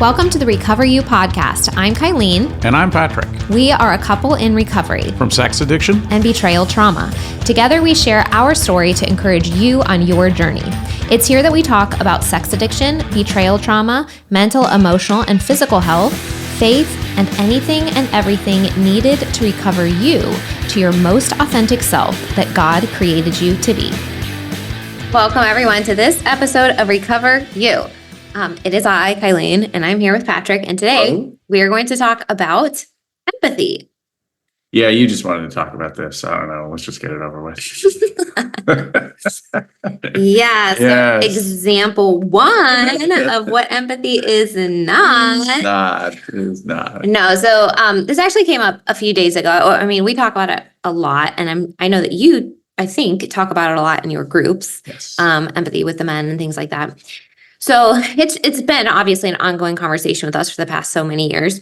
Welcome to the Recover You podcast. I'm Kylene. And I'm Patrick. We are a couple in recovery from sex addiction and betrayal trauma. Together, we share our story to encourage you on your journey. It's here that we talk about sex addiction, betrayal trauma, mental, emotional, and physical health, faith, and anything and everything needed to recover you to your most authentic self that God created you to be. Welcome, everyone, to this episode of Recover You. It is I, Kylene, and I'm here with Patrick, and today we are going to talk about empathy. Yeah, you just wanted to talk about this. I don't know. Let's just get it over with. Yes. Example one of what empathy is not. It is not. No, so this actually came up a few days ago. I mean, we talk about it a lot, and I know that you, I think, talk about it a lot in your groups. Yes. Empathy with the men and things like that. So it's been obviously an ongoing conversation with us for the past so many years.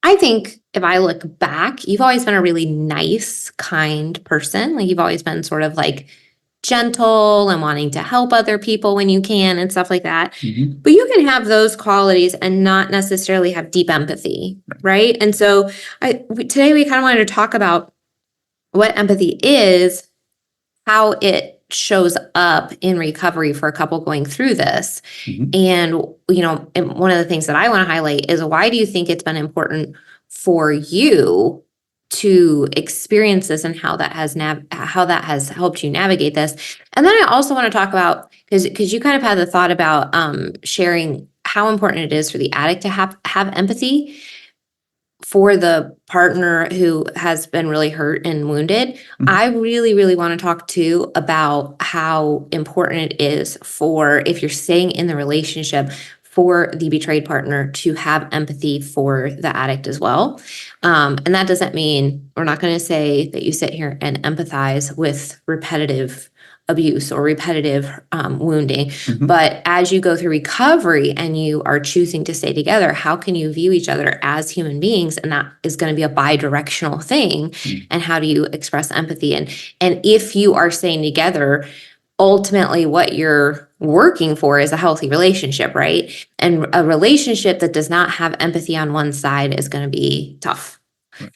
I think if I look back, you've always been a really nice, kind person. Like you've always been sort of like gentle and wanting to help other people when you can and stuff like that. Mm-hmm. But you can have those qualities and not necessarily have deep empathy, right? And so today we kind of wanted to talk about what empathy is, how it shows up in recovery for a couple going through this. Mm-hmm. And one of the things that I want to highlight is, why do you think it's been important for you to experience this and how that has helped you navigate this? And then I also want to talk about, because you kind of had the thought about sharing how important it is for the addict to have empathy for the partner who has been really hurt and wounded. Mm-hmm. I really, really want to talk too about how important it is for, if you're staying in the relationship, for the betrayed partner to have empathy for the addict as well. And that doesn't mean, we're not going to say that you sit here and empathize with repetitive abuse or repetitive wounding. Mm-hmm. But as you go through recovery and you are choosing to stay together, how can you view each other as human beings? And that is going to be a bi-directional thing. Mm-hmm. And how do you express empathy? And if you are staying together, ultimately what you're working for is a healthy relationship, right? And a relationship that does not have empathy on one side is going to be tough. Right.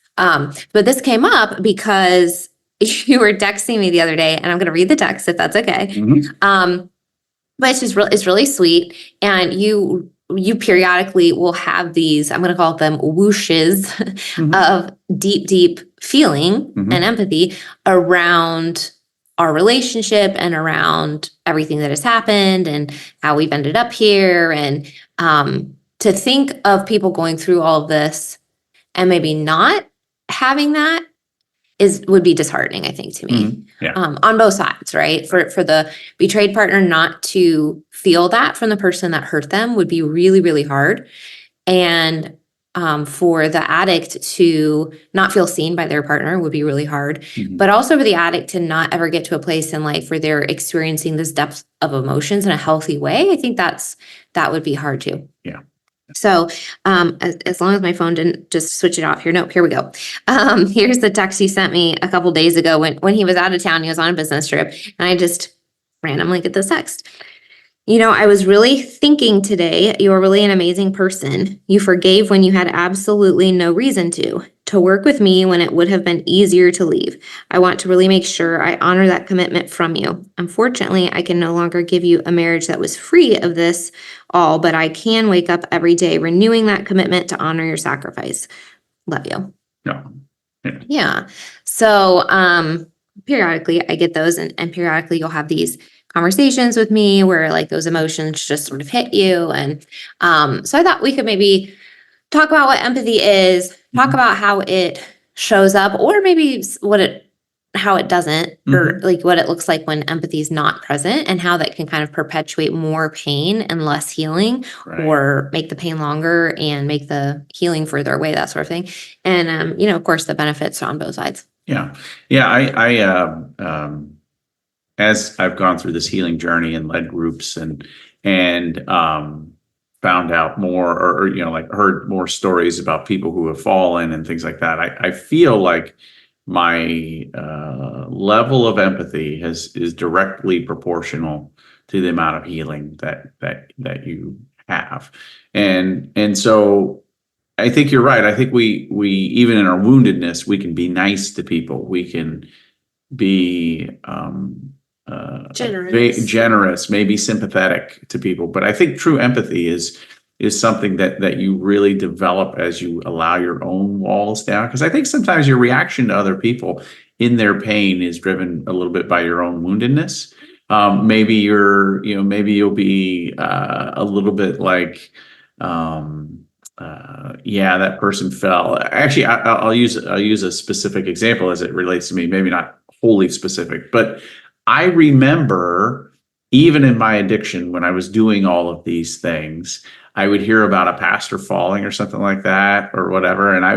But this came up because you were texting me the other day, and I'm going to read the text if that's okay. Mm-hmm. But it's really sweet. And you periodically will have these, I'm going to call them whooshes mm-hmm. of deep feeling mm-hmm. and empathy around our relationship and around everything that has happened and how we've ended up here. And to think of people going through all of this and maybe not having that would be disheartening, I think, to me. Mm-hmm. Yeah. On both sides, right? For the betrayed partner not to feel that from the person that hurt them would be really, really hard. And for the addict to not feel seen by their partner would be really hard. Mm-hmm. But also for the addict to not ever get to a place in life where they're experiencing this depth of emotions in a healthy way, I think that would be hard too. Yeah. So as long as my phone didn't just switch it off here. Nope, here we go. Here's the text he sent me a couple days ago when he was out of town. He was on a business trip, and I just randomly get this text. I was really thinking today, you're really an amazing person. You forgave when you had absolutely no reason to work with me when it would have been easier to leave. I want to really make sure I honor that commitment from you. Unfortunately, I can no longer give you a marriage that was free of this all, but I can wake up every day renewing that commitment to honor your sacrifice. Love you. No. Yeah. So periodically I get those, and periodically you'll have these conversations with me where like those emotions just sort of hit you. And so I thought we could maybe talk about what empathy is, talk mm-hmm. about how it shows up, or maybe how it doesn't, mm-hmm. or like what it looks like when empathy is not present, and how that can kind of perpetuate more pain and less healing, right. Or make the pain longer and make the healing further away, that sort of thing. And, of course, the benefits are on both sides. Yeah. Yeah. I as I've gone through this healing journey and led groups and found out more, or heard more stories about people who have fallen and things like that, I feel like my level of empathy is directly proportional to the amount of healing that you have. And so I think you're right. I think we even in our woundedness, we can be nice to people. We can be generous, maybe sympathetic to people. But I think true empathy is something that you really develop as you allow your own walls down. Because I think sometimes your reaction to other people in their pain is driven a little bit by your own woundedness. Maybe maybe you'll be a little bit like, yeah, that person fell. Actually, I'll use a specific example as it relates to me. Maybe not wholly specific, but I remember even in my addiction, when I was doing all of these things, I would hear about a pastor falling or something like that or whatever, and I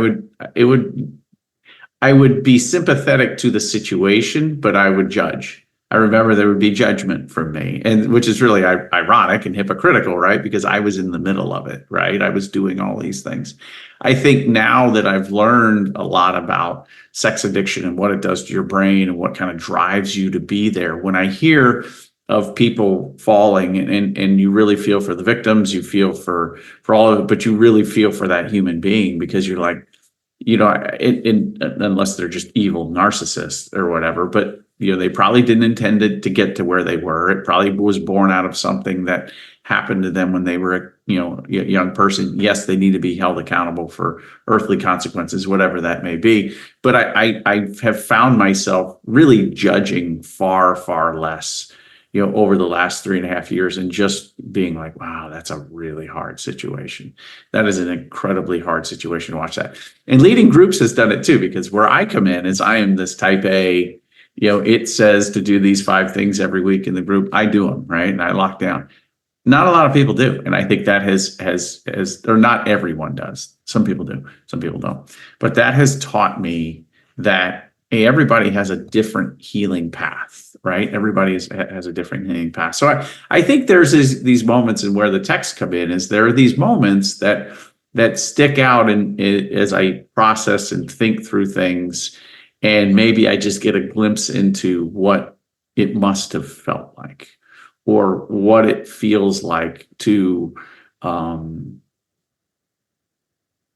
would be sympathetic to the situation, but I would judge. I remember there would be judgment from me, and which is really ironic and hypocritical, right? Because I was in the middle of it, right? I was doing all these things. I think now that I've learned a lot about sex addiction and what it does to your brain and what kind of drives you to be there, when I hear of people falling and you really feel for the victims, you feel for all of it, but you really feel for that human being because you're like, unless they're just evil narcissists or whatever, but they probably didn't intend it to get to where they were. It probably was born out of something that happened to them when they were a young person. Yes, they need to be held accountable for earthly consequences, whatever that may be. But I have found myself really judging far, far less, over the last 3.5 years, and just being like, wow, that's a really hard situation. That is an incredibly hard situation to watch that. And leading groups has done it too, because where I come in is I am this type A, it says to do these 5 things every week in the group. I do them, right? And I lock down. Not a lot of people do. And I think that has, or not everyone does. Some people do, some people don't. But that has taught me that everybody has a different healing path, right? Everybody has a different healing path. So I think there's these moments in where the texts come in, is there are these moments that stick out and as I process and think through things, and maybe I just get a glimpse into what it must have felt like, or what it feels like to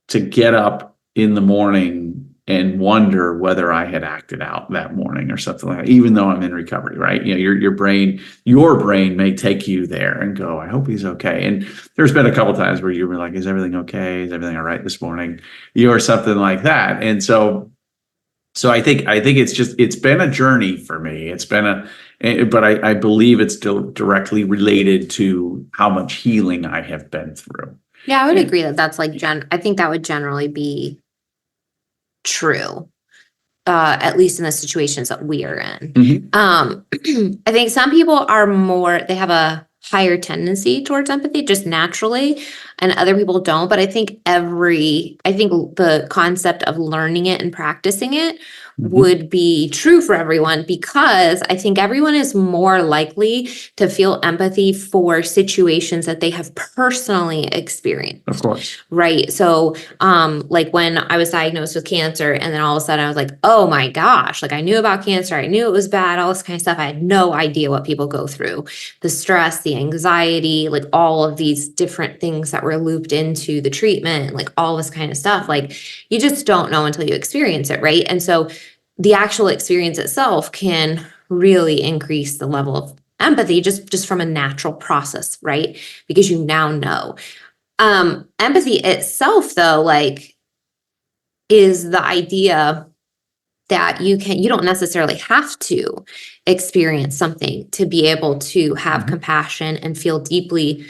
get up in the morning and wonder whether I had acted out that morning or something like that, even though I'm in recovery, right? Your brain may take you there and go, I hope he's okay. And there's been a couple times where you were like, is everything okay? Is everything all right this morning? Or something like that. And so I think it's been a journey for me. But I believe it's still directly related to how much healing I have been through. Yeah, I would agree that's like I think that would generally be true, at least in the situations that we are in. Mm-hmm. I think some people they have a higher tendency towards empathy just naturally, and other people don't. But I think the concept of learning it and practicing it would be true for everyone, because I think everyone is more likely to feel empathy for situations that they have personally experienced. Of course. Right. So, like when I was diagnosed with cancer, and then all of a sudden I was like, oh my gosh, like I knew about cancer. I knew it was bad, all this kind of stuff. I had no idea what people go through, the stress, the anxiety, like all of these different things that were looped into the treatment, like all this kind of stuff. Like you just don't know until you experience it. Right. And so the actual experience itself can really increase the level of empathy just from a natural process, right? Because you now know. Empathy itself, though, like, is the idea that you don't necessarily have to experience something to be able to have compassion and feel deeply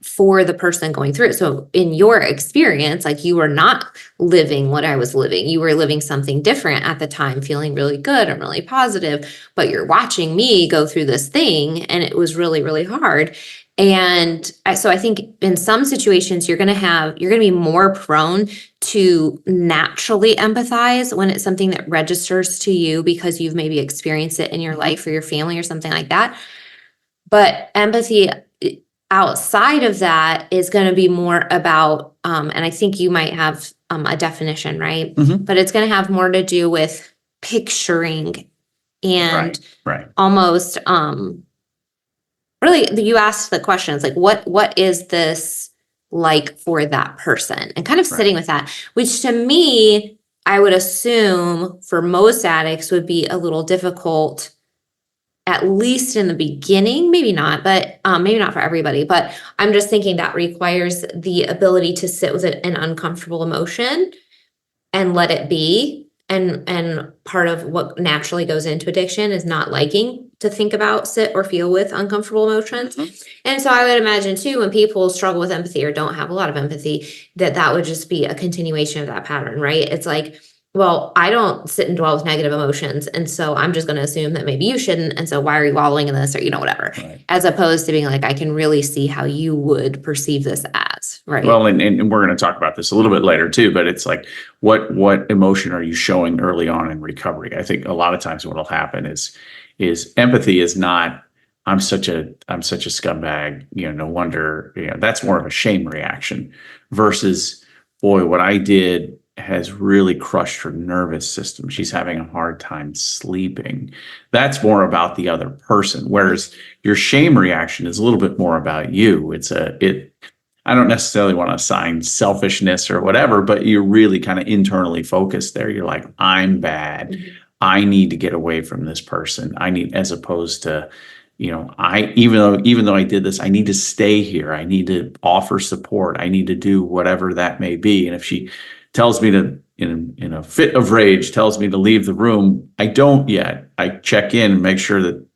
for the person going through it. So in your experience, like you were not living what I was living. You were living something different at the time, feeling really good and really positive, but you're watching me go through this thing and it was really, really hard. And so I think in some situations, you're going to be more prone to naturally empathize when it's something that registers to you because you've maybe experienced it in your life or your family or something like that. But empathy outside of that is going to be more about, and I think you might have a definition, right? But it's going to have more to do with picturing and right. almost really, you asked the questions like, what is this like for that person? And kind of sitting with that, which to me, I would assume for most addicts would be a little difficult, at least in the beginning, maybe not, but maybe not for everybody. But I'm just thinking that requires the ability to sit with an uncomfortable emotion and let it be. And part of what naturally goes into addiction is not liking to think about, sit, or feel with uncomfortable emotions. And so I would imagine too, when people struggle with empathy or don't have a lot of empathy, that would just be a continuation of that pattern, right? It's like, well, I don't sit and dwell with negative emotions. And so I'm just going to assume that maybe you shouldn't. And so why are you wallowing in this, or, whatever, as opposed to being like, I can really see how you would perceive this as, right? Well, and we're going to talk about this a little bit later too, but it's like, what emotion are you showing early on in recovery? I think a lot of times what will happen is empathy is not, I'm such a scumbag, no wonder, that's more of a shame reaction versus, boy, what I did has really crushed her nervous system. She's having a hard time sleeping. That's more about the other person. Whereas your shame reaction is a little bit more about you. I don't necessarily want to assign selfishness or whatever, but you're really kind of internally focused there. You're like, I'm bad. I need to get away from this person. As opposed to, even though I did this, I need to stay here. I need to offer support. I need to do whatever that may be. And if she tells me to, in a fit of rage, tells me to leave the room, I don't yet. I check in and make sure that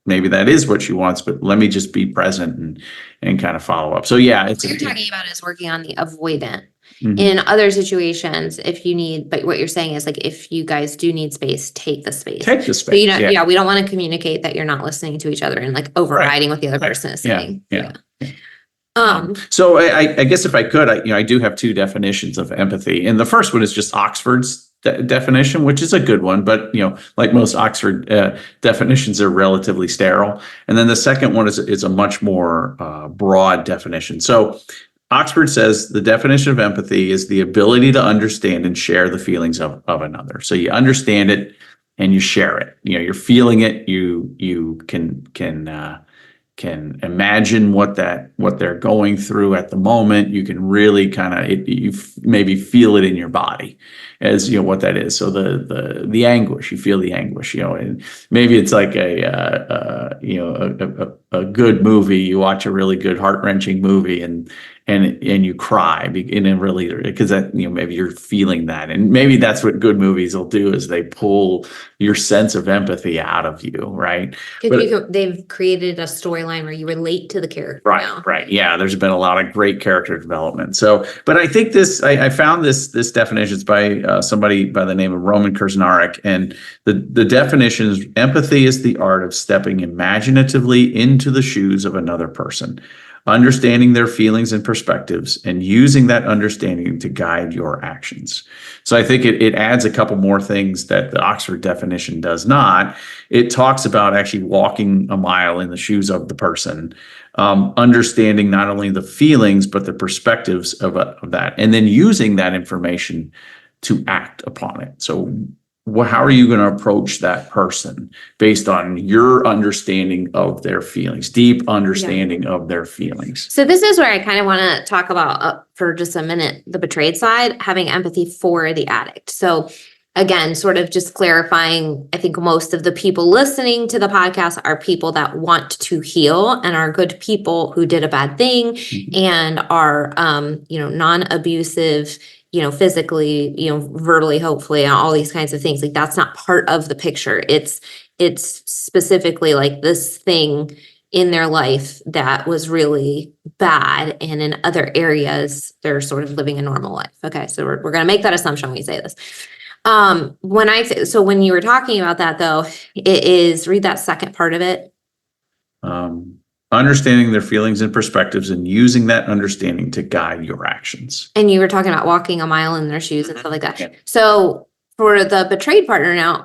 maybe that is what she wants, but let me just be present and kind of follow up. So yeah, what you're talking about is working on the avoidant. In other situations, if you need, but what you're saying is like, if you guys do need space, take the space. Take the space. But we don't want to communicate that you're not listening to each other and like overriding what the other person is saying. So I guess if I could, I do have two definitions of empathy, and the first one is just Oxford's definition, which is a good one, but like most Oxford definitions are relatively sterile. And then the second one is a much more broad definition. So Oxford says the definition of empathy is the ability to understand and share the feelings of another. So you understand it and you share it. You're feeling it. You can imagine what they're going through at the moment. You can really kind of you maybe feel it in your body as what that is. So the anguish, you feel the anguish, and maybe it's like a good movie. You watch a really good heart-wrenching movie and you cry and really, because that maybe you're feeling that, and maybe that's what good movies will do, is they pull your sense of empathy out of you, right? They've created a storyline where you relate to the character. Right. Yeah, there's been a lot of great character development. So, but I think I found this definition is by somebody by the name of Roman Krznaric, and the definition is: empathy is the art of stepping imaginatively into the shoes of another person, understanding their feelings and perspectives, and using that understanding to guide your actions. So I think it adds a couple more things that the Oxford definition does not. It talks about actually walking a mile in the shoes of the person, understanding not only the feelings, but the perspectives of that, and then using that information to act upon it. So how are you going to approach that person based on your understanding of their feelings, deep understanding of their feelings? So this is where I kind of want to talk about for just a minute, the betrayed side, having empathy for the addict. So again, sort of just clarifying, I think most of the people listening to the podcast are people that want to heal and are good people who did a bad thing and are, non-abusive, physically, verbally, hopefully, and all these kinds of things. Like that's not part of the picture. It's specifically like this thing in their life that was really bad. And in other areas, they're sort of living a normal life. Okay. So we're going to make that assumption when we say this. When you were talking about that though, it is, read that second part of it. Understanding their feelings and perspectives and using that understanding to guide your actions. And you were talking about walking a mile in their shoes and stuff like that. So for the betrayed partner now,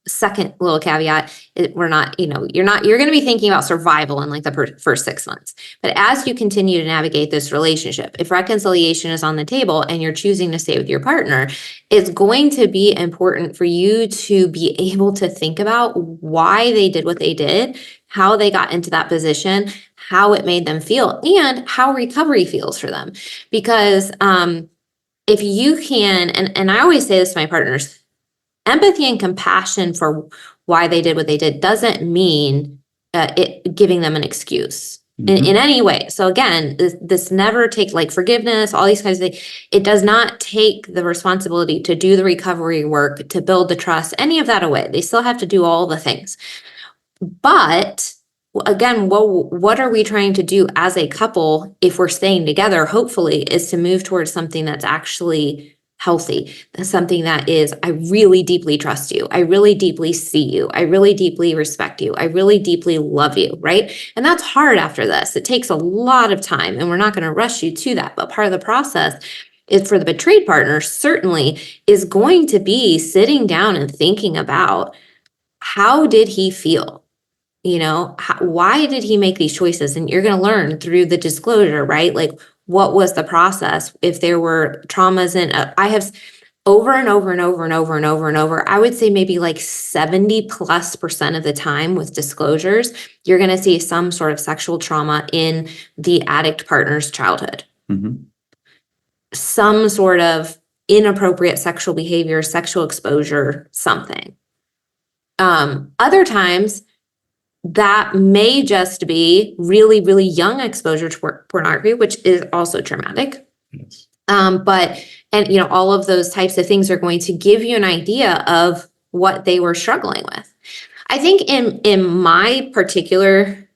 second little caveat, we're not, you're going to be thinking about survival in like the first 6 months. But as you continue to navigate this relationship, if reconciliation is on the table and you're choosing to stay with your partner, it's going to be important for you to be able to think about why they did what they did, how they got into that position, how it made them feel, and how recovery feels for them. Because if you can, and I always say this to my partners, empathy and compassion for why they did what they did doesn't mean it giving them an excuse in any way. So again, this never takes like forgiveness, all these kinds of things. It does not take the responsibility to do the recovery work, to build the trust, any of that away. They still have to do all the things. But again, what are we trying to do as a couple if we're staying together, hopefully, is to move towards something that's actually healthy, something that is, I really deeply trust you. I really deeply see you. I really deeply respect you. I really deeply love you, right? And that's hard after this. It takes a lot of time, and we're not going to rush you to that. But part of the process is, for the betrayed partner, certainly is going to be sitting down and thinking about, how did he feel? Why did he make these choices? And you're going to learn through the disclosure, right? Like, what was the process? If there were traumas, and I have over and over and over and over and over and over, I would say maybe like 70+% of the time with disclosures, you're going to see some sort of sexual trauma in the addict partner's childhood. Some sort of inappropriate sexual behavior, sexual exposure, something. Other times, that may just be really, really young exposure to pornography, which is also traumatic. Yes. And all of those types of things are going to give you an idea of what they were struggling with. I think in my particular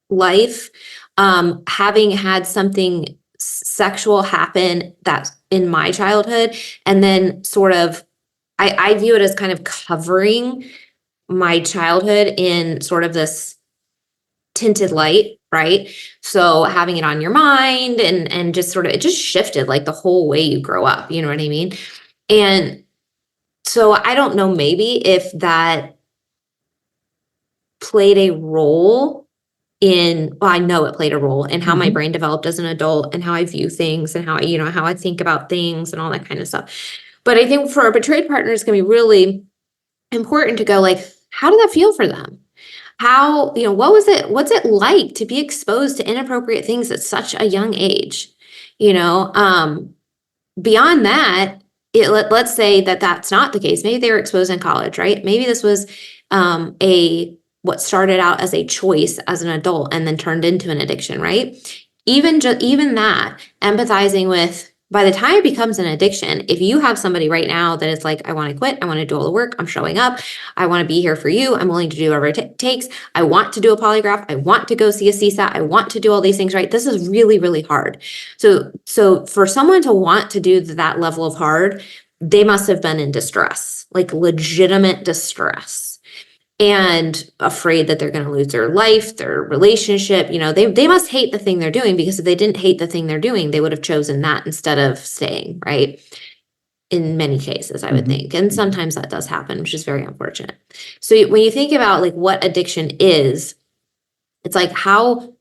life, having had something sexual happen that's in my childhood, and then sort of, I view it as kind of covering my childhood in sort of this tinted light, right? So having it on your mind and just sort of, it just shifted like the whole way you grow up, you know what I mean? And so I don't know, maybe if that played a role I know it played a role in how my brain developed as an adult, and how I view things, and how, how I think about things and all that kind of stuff. But I think for a betrayed partner, it's going to be really important to go like, how did that feel for them? How, what's it like to be exposed to inappropriate things at such a young age? Beyond that, let's say that that's not the case. Maybe they were exposed in college, right? Maybe this was what started out as a choice as an adult and then turned into an addiction, right? Even that, empathizing with, by the time it becomes an addiction, if you have somebody right now that is like, I want to quit, I want to do all the work, I'm showing up, I want to be here for you, I'm willing to do whatever it takes, I want to do a polygraph, I want to go see a CSAT, I want to do all these things, right? This is really, really hard. So for someone to want to do that level of hard, they must have been in distress, like legitimate distress, and afraid that they're going to lose their life, their relationship. They must hate the thing they're doing, because if they didn't hate the thing they're doing, they would have chosen that instead of staying, right? In many cases, I would think. And sometimes that does happen, which is very unfortunate. So when you think about like what addiction is, it's like how,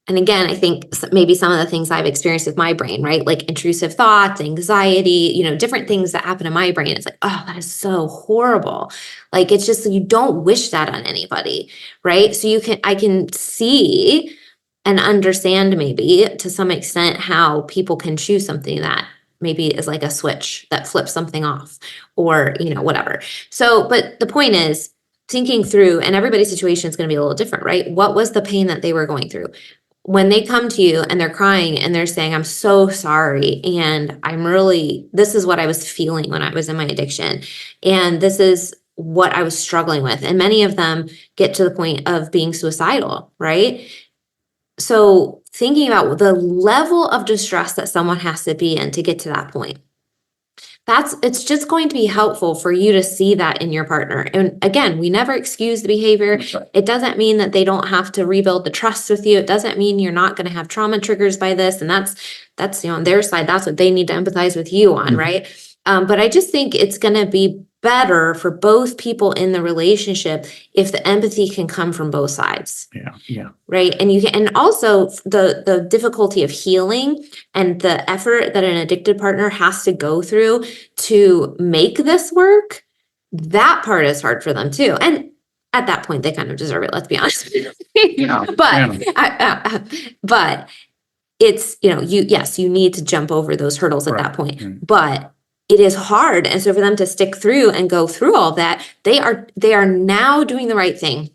and again, I think maybe some of the things I've experienced with my brain, right? Like intrusive thoughts, anxiety, different things that happen in my brain. It's like, oh, that is so horrible. Like, it's just, you don't wish that on anybody, right? So I can see and understand maybe to some extent how people can choose something that maybe is like a switch that flips something off, or, whatever. So, but the point is thinking through, and everybody's situation is going to be a little different, right? What was the pain that they were going through? When they come to you and they're crying and they're saying, I'm so sorry, and this is what I was feeling when I was in my addiction, and this is what I was struggling with. And many of them get to the point of being suicidal, right? So thinking about the level of distress that someone has to be in to get to that point, it's just going to be helpful for you to see that in your partner. And again, we never excuse the behavior. It doesn't mean that they don't have to rebuild the trust with you. It doesn't mean you're not going to have trauma triggers by this. And that's on their side, that's what they need to empathize with you on, right? But I just think it's going to be better for both people in the relationship if the empathy can come from both sides. Yeah. Right. And you can, and also the difficulty of healing and the effort that an addicted partner has to go through to make this work. That part is hard for them too. And at that point, they kind of deserve it. Let's be honest. But it's, you need to jump over those hurdles at that point, but it is hard. And so for them to stick through and go through all that, they are now doing the right thing.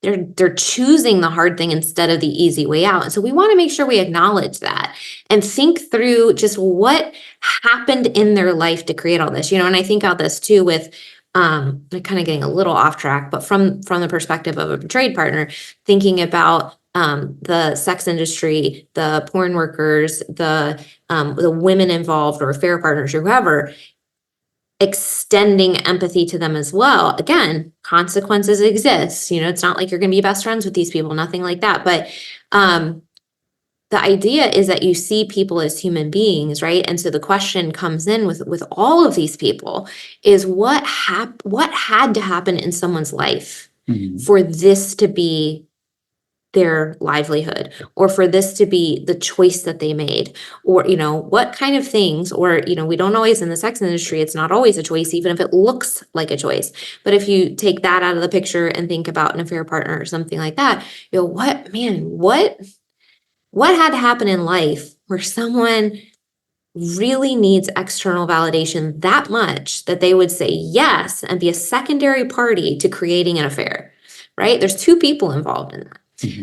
They're choosing the hard thing instead of the easy way out. And so we want to make sure we acknowledge that and think through just what happened in their life to create all this, and I think about this too with, kind of getting a little off track, but from the perspective of a betrayed partner, thinking about the sex industry, the porn workers, the women involved or affair partners or whoever, extending empathy to them as well. Again, consequences exist. It's not like you're going to be best friends with these people, nothing like that. But the idea is that you see people as human beings, right? And so the question comes in with all of these people is what had to happen in someone's life for this to be their livelihood, or for this to be the choice that they made, or, what kind of things, or, we don't always in the sex industry, it's not always a choice, even if it looks like a choice. But if you take that out of the picture and think about an affair partner or something like that, what had to happen in life where someone really needs external validation that much that they would say yes and be a secondary party to creating an affair, right? There's two people involved in that.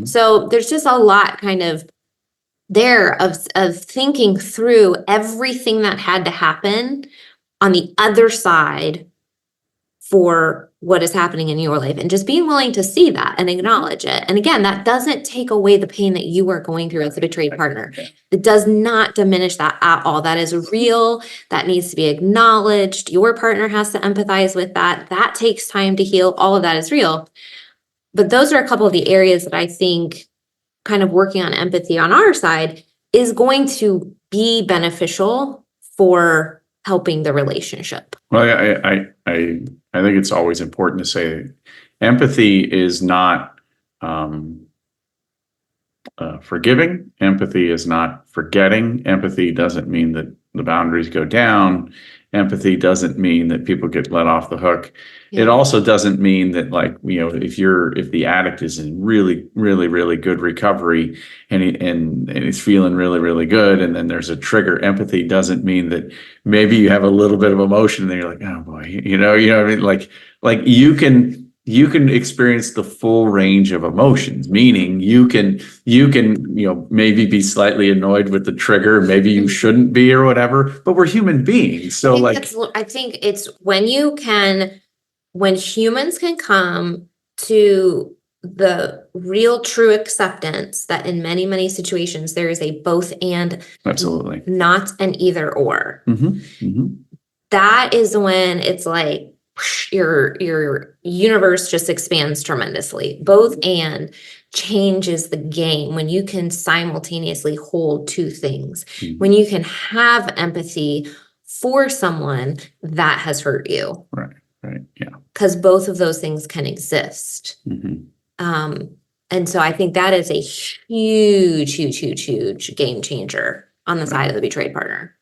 So there's just a lot kind of there of thinking through everything that had to happen on the other side for what is happening in your life, and just being willing to see that and acknowledge it. And again, that doesn't take away the pain that you are going through as a betrayed partner. It does not diminish that at all. That is real. That needs to be acknowledged. Your partner has to empathize with that. That takes time to heal. All of that is real. But those are a couple of the areas that I think kind of working on empathy on our side is going to be beneficial for helping the relationship. Well, I think it's always important to say empathy is not forgiving. Empathy is not forgetting. Empathy doesn't mean that the boundaries go down. Empathy doesn't mean that people get let off the hook. Yeah. It also doesn't mean that, like, if the addict is in really, really, really good recovery and he's feeling really, really good, and then there's a trigger. Empathy doesn't mean that maybe you have a little bit of emotion and then you're like, oh boy, you know what I mean? Like you can experience the full range of emotions, meaning you can maybe be slightly annoyed with the trigger, maybe you shouldn't be or whatever, but we're human beings. So I think it's when humans can come to the real true acceptance that in many, many situations there is a both and, absolutely not an either or. That is when it's like your universe just expands tremendously. Both and changes the game when you can simultaneously hold two things. When you can have empathy for someone that has hurt you. Right. Yeah. Because both of those things can exist. And so I think that is a huge game changer on the side of the betrayed partner.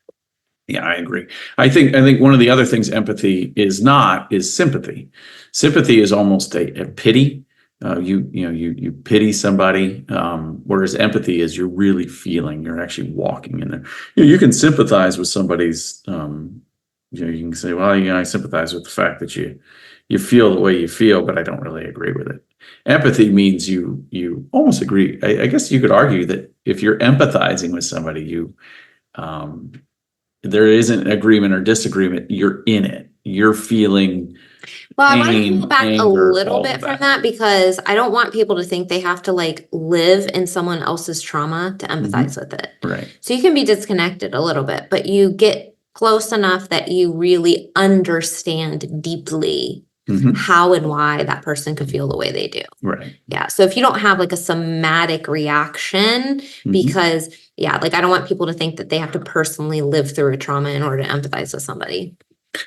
Yeah, I agree. I think one of the other things empathy is not is sympathy. Sympathy is almost a pity. You pity somebody, whereas empathy is you're really feeling. You're actually walking in there. You can sympathize with somebody's. You can say, well, I sympathize with the fact that you feel the way you feel, but I don't really agree with it. Empathy means you almost agree. I guess you could argue that if you're empathizing with somebody, there isn't agreement or disagreement. You're in it. You're feeling. Well, I want to pull back a little bit from that, because I don't want people to think they have to live in someone else's trauma to empathize with it. Right. So you can be disconnected a little bit, but you get close enough that you really understand deeply how and why that person could feel the way they do. Right. Yeah. So if you don't have a somatic reaction, because I don't want people to think that they have to personally live through a trauma in order to empathize with somebody.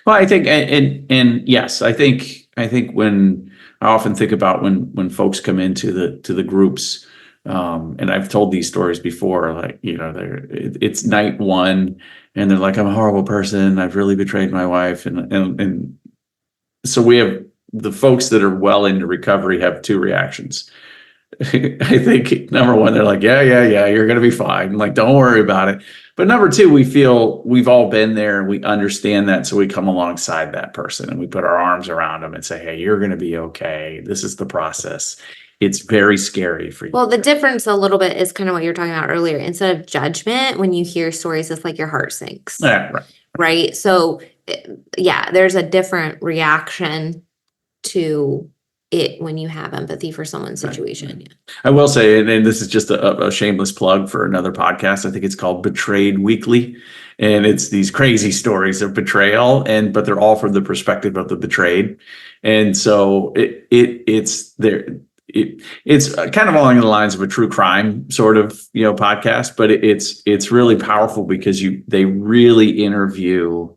Well, I think, and yes, I think when I often think about when folks come into the groups, and I've told these stories before, like, it's night one and they're like, I'm a horrible person. I've really betrayed my wife. And so we have the folks that are well into recovery have two reactions. I think number one, they're like, yeah, you're going to be fine. Like, don't worry about it. But number two, we feel we've all been there and we understand that. So we come alongside that person and we put our arms around them and say, hey, you're going to be okay. This is the process. It's very scary for you. Well, the difference a little bit is kind of what you were talking about earlier. Instead of judgment, when you hear stories, it's like your heart sinks. Yeah, right. Right. So yeah, there's a different reaction to it when you have empathy for someone's situation. Right. I will say, and this is just a shameless plug for another podcast. I think it's called Betrayed Weekly. And it's these crazy stories of betrayal, but they're all from the perspective of the betrayed. And so it's kind of along the lines of a true crime sort of, podcast, but it's really powerful because they really interview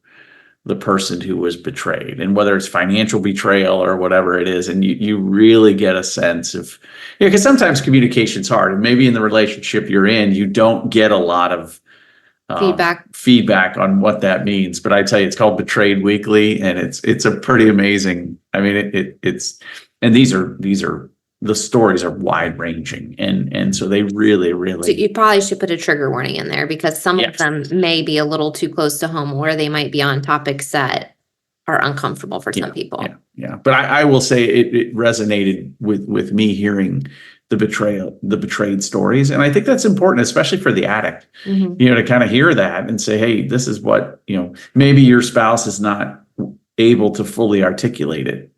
the person who was betrayed, and whether it's financial betrayal or whatever it is. And you really get a sense of, because sometimes communication's hard, and maybe in the relationship you're in, you don't get a lot of feedback on what that means. But I tell you, it's called Betrayed Weekly, and it's a pretty amazing. I mean, and these are the stories are wide ranging, and so they really. So you probably should put a trigger warning in there, because some Yes. of them may be a little too close to home, or they might be on topics that are uncomfortable for some people. Yeah. But I will say it resonated with me hearing the betrayed stories, and I think that's important, especially for the addict. Mhm. To kind of hear that and say, hey, this is what maybe your spouse is not able to fully articulate it.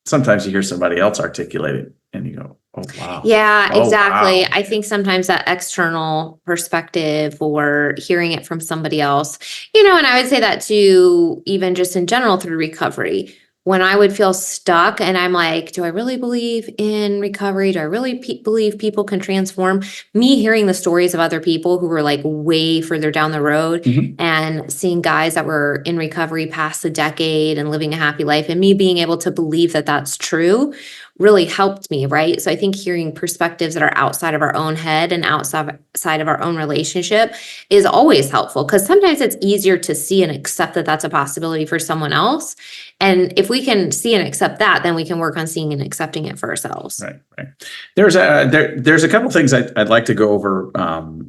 Sometimes you hear somebody else articulate it and you go, oh, wow. Yeah, Oh, exactly. wow. I think sometimes that external perspective or hearing it from somebody else, and I would say that too, even just in general through recovery. When I would feel stuck and I'm like, do I really believe in recovery? Do I really believe people can transform? Me hearing the stories of other people who were like way further down the road, Mhm. and seeing guys that were in recovery past a decade and living a happy life, and me being able to believe that that's true really helped me, right? So I think hearing perspectives that are outside of our own head and outside of our own relationship is always helpful, because sometimes it's easier to see and accept that that's a possibility for someone else. And if we can see and accept that, then we can work on seeing and accepting it for ourselves. Right. There's a couple things I'd like to go over.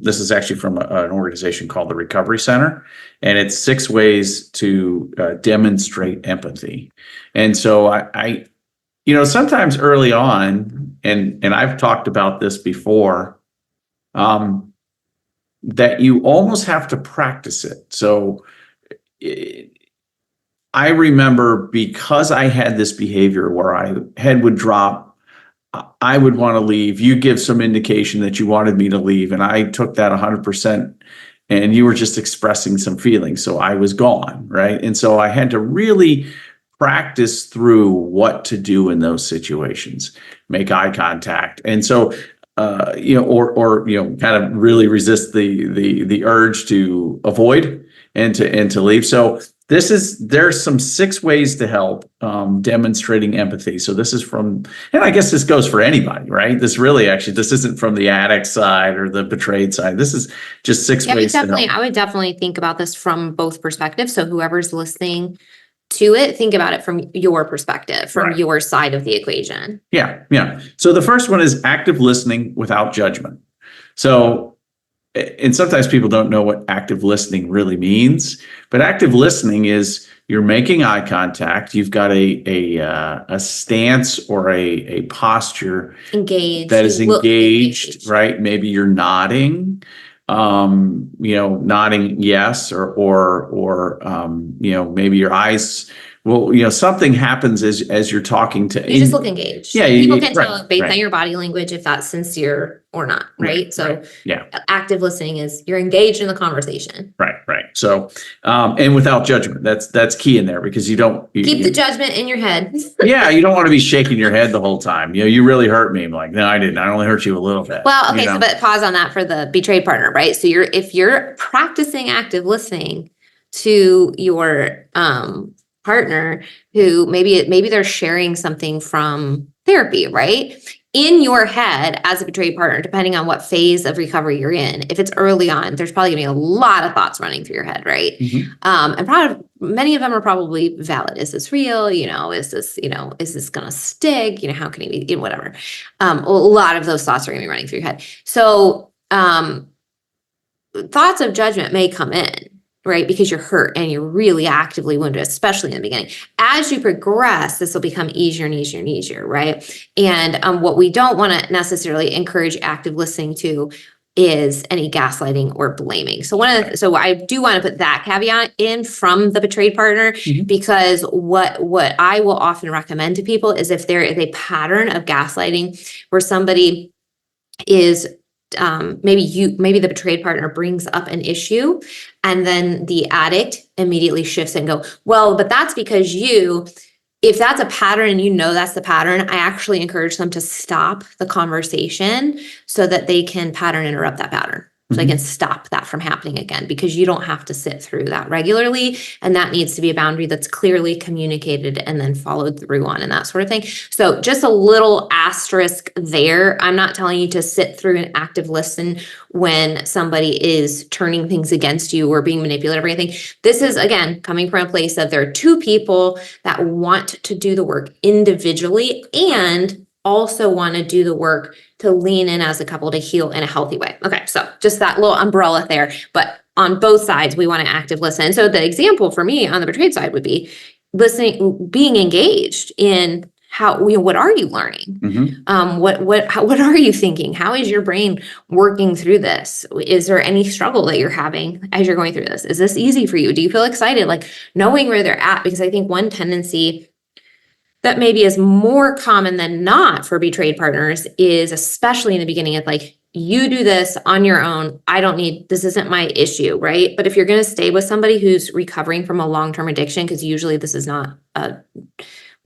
This is actually from an organization called the Recovery Center, and it's 6 ways to demonstrate empathy. And so I sometimes early on, and I've talked about this before, that you almost have to practice it. So I remember, because I had this behavior where head would drop, I would want to leave. You give some indication that you wanted me to leave, and I took that 100%, and you were just expressing some feelings. So I was gone, right? And so I had to really practice through what to do in those situations, make eye contact. And so, or kind of really resist the urge to avoid and to leave. So there's some 6 ways to help demonstrating empathy. So this is and I guess this goes for anybody, right? This isn't from the addict side or the betrayed side. This is just 6 ways to help. I would definitely think about this from both perspectives. So whoever's listening to it, think about it from your perspective, from Right. your side of the equation. Yeah. So the first one is active listening without judgment. So, and sometimes people don't know what active listening really means, but active listening is you're making eye contact. You've got a stance or a posture Engaged. that is You look engaged, right? Maybe you're nodding, nodding yes, or maybe your eyes. Well, something happens as you're talking to. You just look engaged. Yeah, people can tell right, based right. on your body language if that's sincere or not, right? So yeah, active listening is you're engaged in the conversation. right. So, and without judgment, that's key in there, because you don't keep the judgment in your head. Yeah, you don't want to be shaking your head the whole time. You really hurt me. I'm like, no, I didn't. I only hurt you a little bit. Well, okay, but pause on that for the betrayed partner, right? So if you're practicing active listening to your partner who maybe they're sharing something from therapy, right? In your head as a betrayed partner, depending on what phase of recovery you're in, if it's early on, there's probably gonna be a lot of thoughts running through your head, right? And probably many of them are probably valid. Is this real? Is this gonna stick? How can it be, whatever. A lot of those thoughts are gonna be running through your head. So thoughts of judgment may come in, right? Because you're hurt and you're really actively wounded, especially in the beginning. As you progress, this will become easier and easier and easier, right? And what we don't want to necessarily encourage active listening to is any gaslighting or blaming. So I do want to put that caveat in from the betrayed partner, because what I will often recommend to people is if there is a pattern of gaslighting where somebody is maybe the betrayed partner brings up an issue and then the addict immediately shifts and go, well, but that's because if that's a pattern and that's the pattern, I actually encourage them to stop the conversation so that they can pattern interrupt that pattern. So they can stop that from happening again, because you don't have to sit through that regularly. And that needs to be a boundary that's clearly communicated and then followed through on and that sort of thing. So just a little asterisk there. I'm not telling you to sit through an active listen when somebody is turning things against you or being manipulative or anything. This is, again, coming from a place of there are two people that want to do the work individually and also want to do the work to lean in as a couple to heal in a healthy way. Okay, so just that little umbrella there. But on both sides, we want to active listen. And so the example for me on the betrayed side would be listening, being engaged in what are you learning? What are you thinking? How is your brain working through this? Is there any struggle that you're having as you're going through this? Is this easy for you? Do you feel excited? Like knowing where they're at, because I think one tendency that maybe is more common than not for betrayed partners is, especially in the beginning, it's like, you do this on your own. This isn't my issue, right? But if you're going to stay with somebody who's recovering from a long-term addiction, because usually this is not a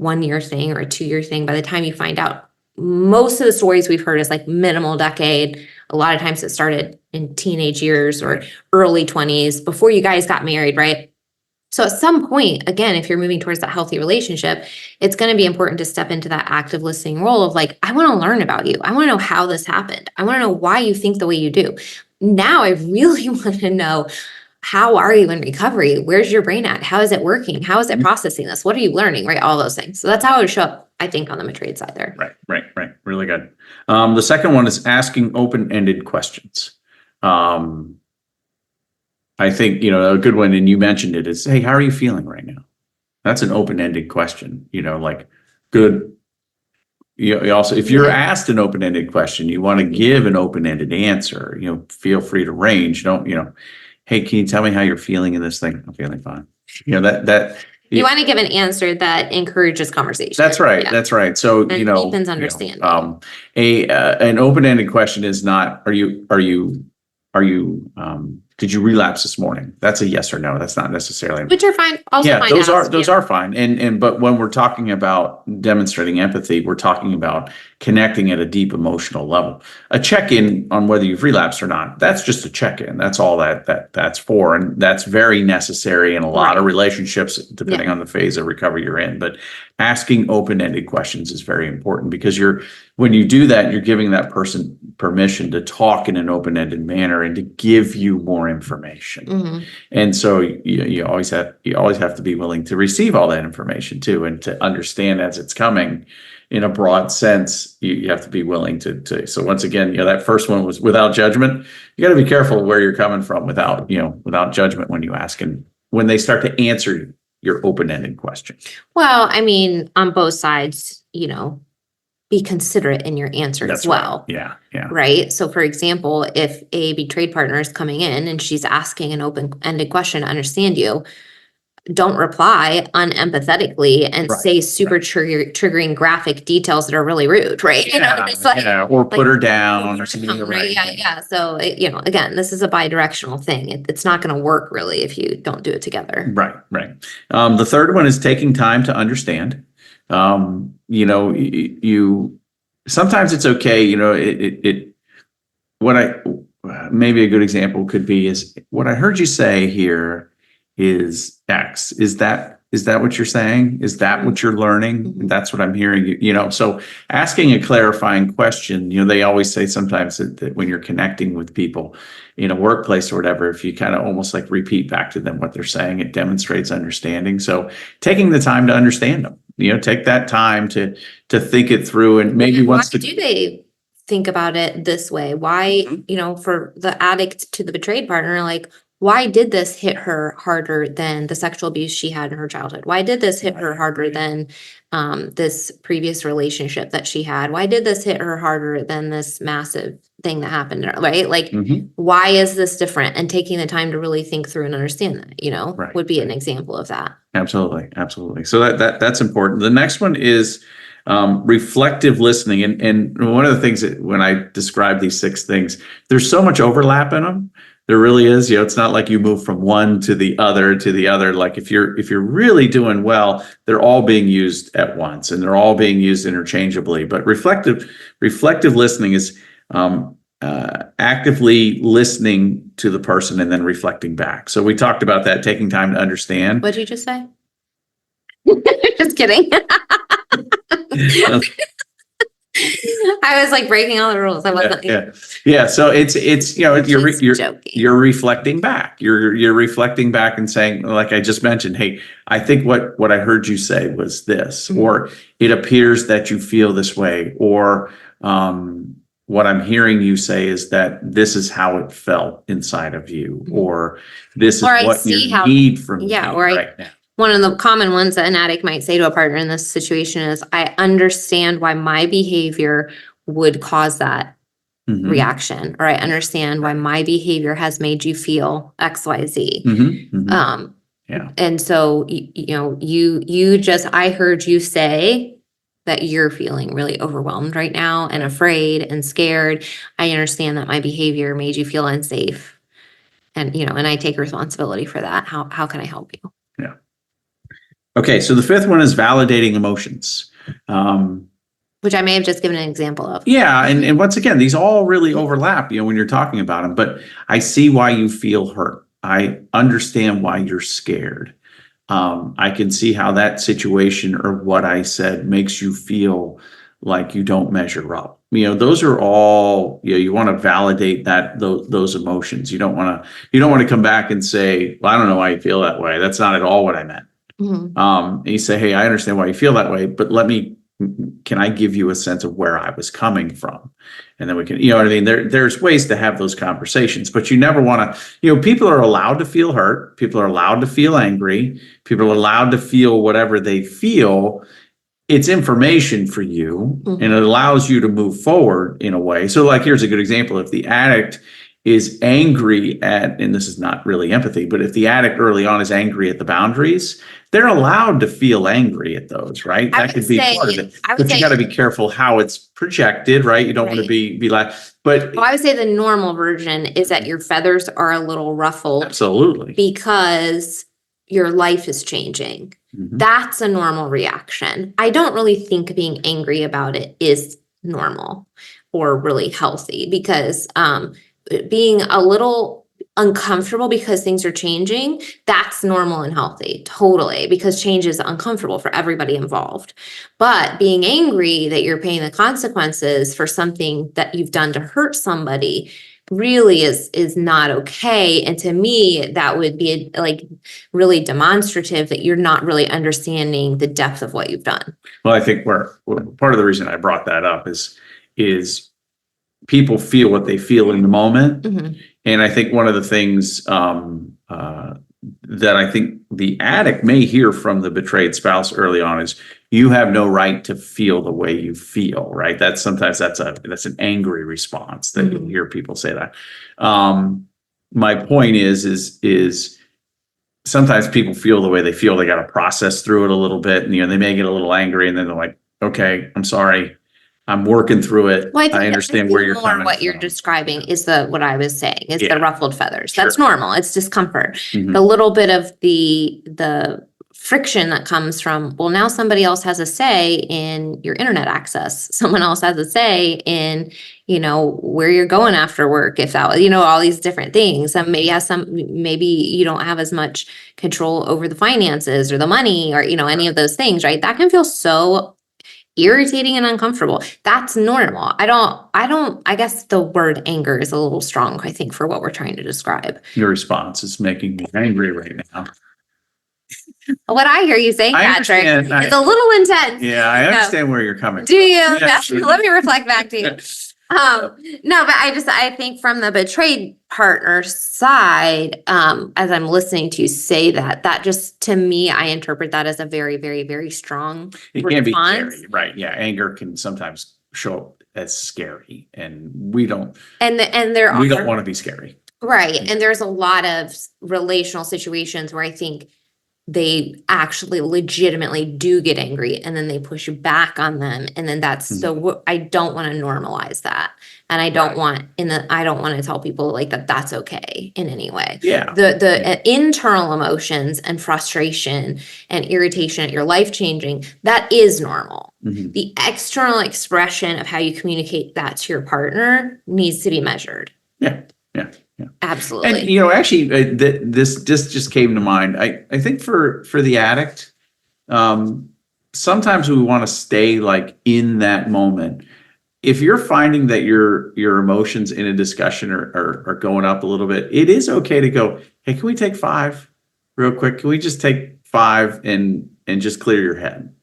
1-year thing or a 2-year thing, by the time you find out, most of the stories we've heard is like minimal decade. A lot of times it started in teenage years or early 20s before you guys got married, right? So at some point, again, if you're moving towards that healthy relationship, it's going to be important to step into that active listening role of like, I want to learn about you. I want to know how this happened. I want to know why you think the way you do. Now I really want to know, how are you in recovery? Where's your brain at? How is it working? How is it processing this? What are you learning? Right? All those things. So that's how it would show up, I think, on the betrayed side there. Right. Really good. The second one is asking open-ended questions. I think, a good one, and you mentioned it, is, hey, how are you feeling right now? That's an open-ended question, like good. You also, if you're asked an open-ended question, you want to give an open-ended answer, feel free to range. Don't, hey, can you tell me how you're feeling in this thing? I'm feeling fine. You want to give an answer that encourages conversation. That's right. Yeah. That's right. So, and deepens understanding. An open-ended question is not, did you relapse this morning? That's a yes or no. That's not necessarily. Which are fine. Also yeah, fine. Those are fine. But when we're talking about demonstrating empathy, we're talking about connecting at a deep emotional level. A check-in on whether you've relapsed or not, that's just a check-in. That's all that's for. And that's very necessary in a lot of relationships, depending on the phase of recovery you're in. But asking open-ended questions is very important, because when you do that, you're giving that person permission to talk in an open-ended manner and to give you more information. And so you always have to be willing to receive all that information too, and to understand as it's coming in a broad sense. You have to be willing to. So once again, that first one was without judgment. You got to be careful where you're coming from without judgment when you ask, and when they start to answer your open-ended question. Well, I mean, on both sides, be considerate in your answer as well. Right. Yeah. Right. So for example, if a betrayed partner is coming in and she's asking an open-ended question to understand you, don't reply unempathetically and say super triggering graphic details that are really rude, right? Or put her down or something. Right. Yeah. So, again, this is a bi-directional thing. It's not going to work really if you don't do it together. Right. The third one is taking time to understand. Sometimes it's okay. Maybe a good example could be is, what I heard you say here is X. Is that Is that what you're saying? Is that what you're learning? Mhm. That's what I'm hearing, so asking a clarifying question, they always say sometimes that when you're connecting with people in a workplace or whatever, if you kind of almost like repeat back to them what they're saying, it demonstrates understanding. So taking the time to understand them, take that time to think it through, and maybe And why once do they think about it this way? Why, Mhm. for the addict to the betrayed partner, like, why did this hit her harder than the sexual abuse she had in her childhood? Why did this hit her harder than this previous relationship that she had? Why did this hit her harder than this massive thing that happened to her, right? Like, Mhm. why is this different? And taking the time to really think through and understand that, Right. would be an example of that. Absolutely, absolutely. So that's important. The next one is reflective listening, and one of the things that when I describe these 6 things, there's so much overlap in them. There really is. It's not like you move from one to the other to the other. Like if you're really doing well, they're all being used at once, and they're all being used interchangeably. But reflective listening is actively listening to the person and then reflecting back. So we talked about that, taking time to understand. What'd you just say? Just kidding. I was like breaking all the rules. I wasn't. Yeah. So it's you're joking. you're reflecting back. You're reflecting back and saying, like I just mentioned, hey, I think what I heard you say was this, Mhm. or it appears that you feel this way, or what I'm hearing you say is that this is how it felt inside of you, Mhm. or this is Or I what see you how- need from me or right now. one of the common ones that an addict might say to a partner in this situation is, I understand why my behavior would cause that Mhm. reaction, or I understand why my behavior has made you feel XYZ. Mhm. Mhm. Yeah. And so, I heard you say that you're feeling really overwhelmed right now and afraid and scared. I understand that my behavior made you feel unsafe. And, and I take responsibility for that. How can I help you? Yeah. Okay. So the 5th one is validating emotions. Which I may have just given an example of. Yeah, and once again, these all really overlap, when you're talking about them. But I see why you feel hurt. I understand why you're scared. I can see how that situation or what I said makes you feel like you don't measure up. Those are all, you want to validate those emotions. You don't want to come back and say, well, I don't know why you feel that way. That's not at all what I meant. Mhm. And you say, hey, I understand why you feel that way, but can I give you a sense of where I was coming from? And then we can, what I mean? There's ways to have those conversations, but you never want to, people are allowed to feel hurt. People are allowed to feel angry. People are allowed to feel whatever they feel. It's information for you, Mhm. and it allows you to move forward in a way. So like, here's a good example. If the addict is angry at, and this is not really empathy, but if the addict early on is angry at the boundaries, they're allowed to feel angry at those, right? That could be part of it. But you got to be careful how it's projected, right? You don't want to be like, but I would say the normal version is that your feathers are a little ruffled. Absolutely. Because your life is changing. Mhm. That's a normal reaction. I don't really think being angry about it is normal or really healthy, because being a little uncomfortable because things are changing, that's normal and healthy, totally, because change is uncomfortable for everybody involved. But being angry that you're paying the consequences for something that you've done to hurt somebody really is not okay. And to me, that would be like really demonstrative that you're not really understanding the depth of what you've done. Well, I think part of the reason I brought that up is people feel what they feel in the moment. Mhm. And I think one of the things that I think the addict may hear from the betrayed spouse early on is, you have no right to feel the way you feel, right? That's an angry response that you'll hear people say that. My point is sometimes people feel the way they feel. They got to process through it a little bit, and they may get a little angry, and then they're like, okay, I'm sorry. I'm working through it. Well, I understand where you're coming what you're from. describing is what I was saying is the ruffled feathers. Sure. That's normal. It's discomfort. Mhm. The little bit of the friction that comes from, well, now somebody else has a say in your internet access. Someone else has a say in, where you're going after work, if that, all these different things. And maybe you don't have as much control over the finances or the money or, any of those things, right? That can feel so irritating and uncomfortable. That's normal. I guess the word anger is a little strong, I think, for what we're trying to describe. Your response is making me angry right now. What I hear you saying, Patrick, it's a little intense. Yeah, I understand where you're coming from. Do you? Yeah. Let me reflect back to you. No, but I think from the betrayed partner side, as I'm listening to you say that just, to me, I interpret that as a very, very, very strong It can be scary, right? Yeah, anger can sometimes show up as scary, and we don't want to be scary. Right. And there's a lot of relational situations where I think they actually legitimately do get angry and then they push back on them. And then so I don't want to normalize that. And I don't want to tell people like that's okay in any way. Yeah. The internal emotions and frustration and irritation at your life changing, that is normal. Mm-hmm. The external expression of how you communicate that to your partner needs to be measured. Yeah. Yeah. Yeah. Absolutely. And actually, this just came to mind. I think for the addict, sometimes we want to stay like in that moment. If you're finding that your emotions in a discussion are going up a little bit, it is okay to go, hey, can we take 5 real quick? Can we just take 5 and just clear your head?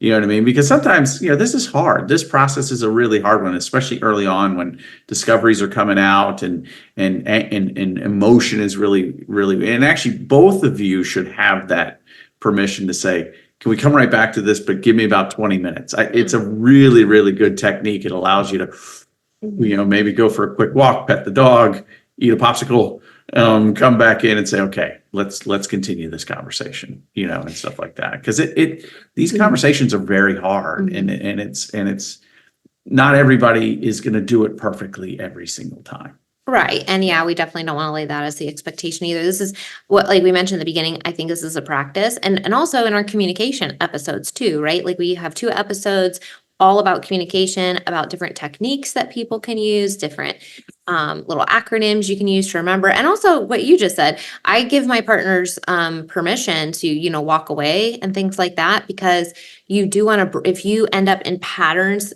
You know what I mean? Because sometimes, this is hard. This process is a really hard one, especially early on when discoveries are coming out and emotion is really, really, and actually both of you should have that permission to say, can we come right back to this, but give me about 20 minutes. It's a really, really good technique. It allows you to, maybe go for a quick walk, pet the dog, eat a popsicle, come back in and say, okay, let's continue this conversation, and stuff like that. Because these conversations are very hard, and it's not everybody is going to do it perfectly every single time. Right. And yeah, we definitely don't want to lay that as the expectation either. This is what, like we mentioned at the beginning, I think this is a practice, and also in our communication episodes too, right? Like we have 2 episodes all about communication, about different techniques that people can use, different little acronyms you can use to remember. And also what you just said, I give my partners permission to, walk away and things like that, because you do want to, if you end up in patterns,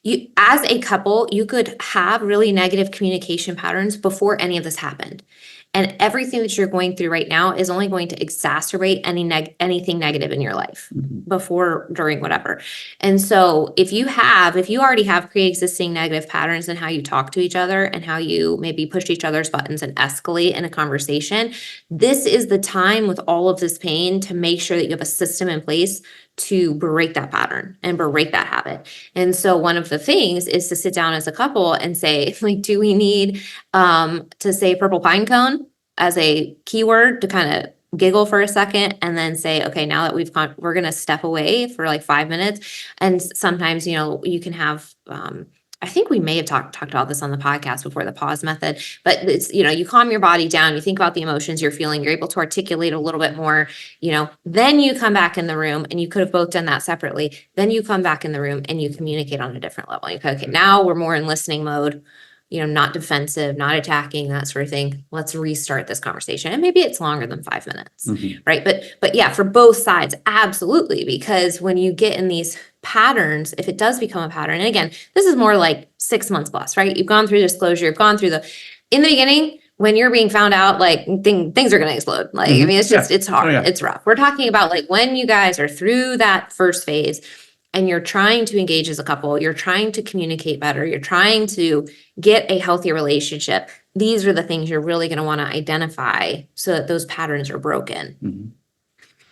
you, as a couple, you could have really negative communication patterns before any of this happened. And everything that you're going through right now is only going to exacerbate anything negative in your life, before, during, whatever. And so if you already have pre-existing negative patterns in how you talk to each other and how you maybe push each other's buttons and escalate in a conversation, this is the time with all of this pain to make sure that you have a system in place to break that pattern and break that habit. And so one of the things is to sit down as a couple and say, like, do we need to say purple pine cone as a keyword to kind of giggle for a second, and then say, okay, now that we're going to step away for like 5 minutes. And sometimes, you can have, I think we may have talked about this on the podcast before, the pause method, but it's, you calm your body down, you think about the emotions you're feeling, you're able to articulate a little bit more, then you come back in the room, and you could have both done that separately. Then you come back in the room and you communicate on a different level. You go, okay, now we're more in listening mode, not defensive, not attacking, that sort of thing. Let's restart this conversation. And maybe it's longer than 5 minutes, right? But yeah, for both sides, absolutely. Because when you get in these patterns, if it does become a pattern, and again, this is more like 6 months plus, right? You've gone through disclosure, you've gone through in the beginning, when you're being found out, like things are going to explode. Like, I mean, it's just, it's hard. Oh, yeah. It's rough. We're talking about like when you guys are through that first phase and you're trying to engage as a couple, you're trying to communicate better, you're trying to get a healthy relationship. These are the things you're really going to want to identify so that those patterns are broken.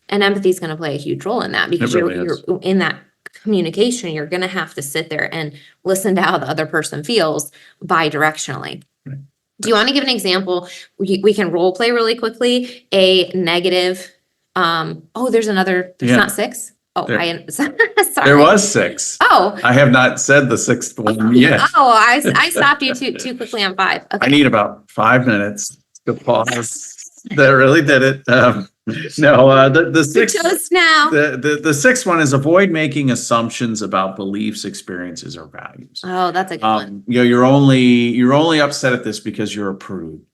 And empathy is going to play a huge role in that, because you're in that communication, you're going to have to sit there and listen to how the other person feels bi-directionally. Right. Do you want to give an example? We can role play really quickly. A negative. There's not 6. Oh, sorry. There was 6. Oh, I have not said the 6th one yet. I stopped you too quickly on 5. Okay. I need about 5 minutes to pause. That really did it. No, the sixth, Toast now. the sixth one is avoid making assumptions about beliefs, experiences, or values. Oh, that's a good one. You're only upset at this because you're a prude.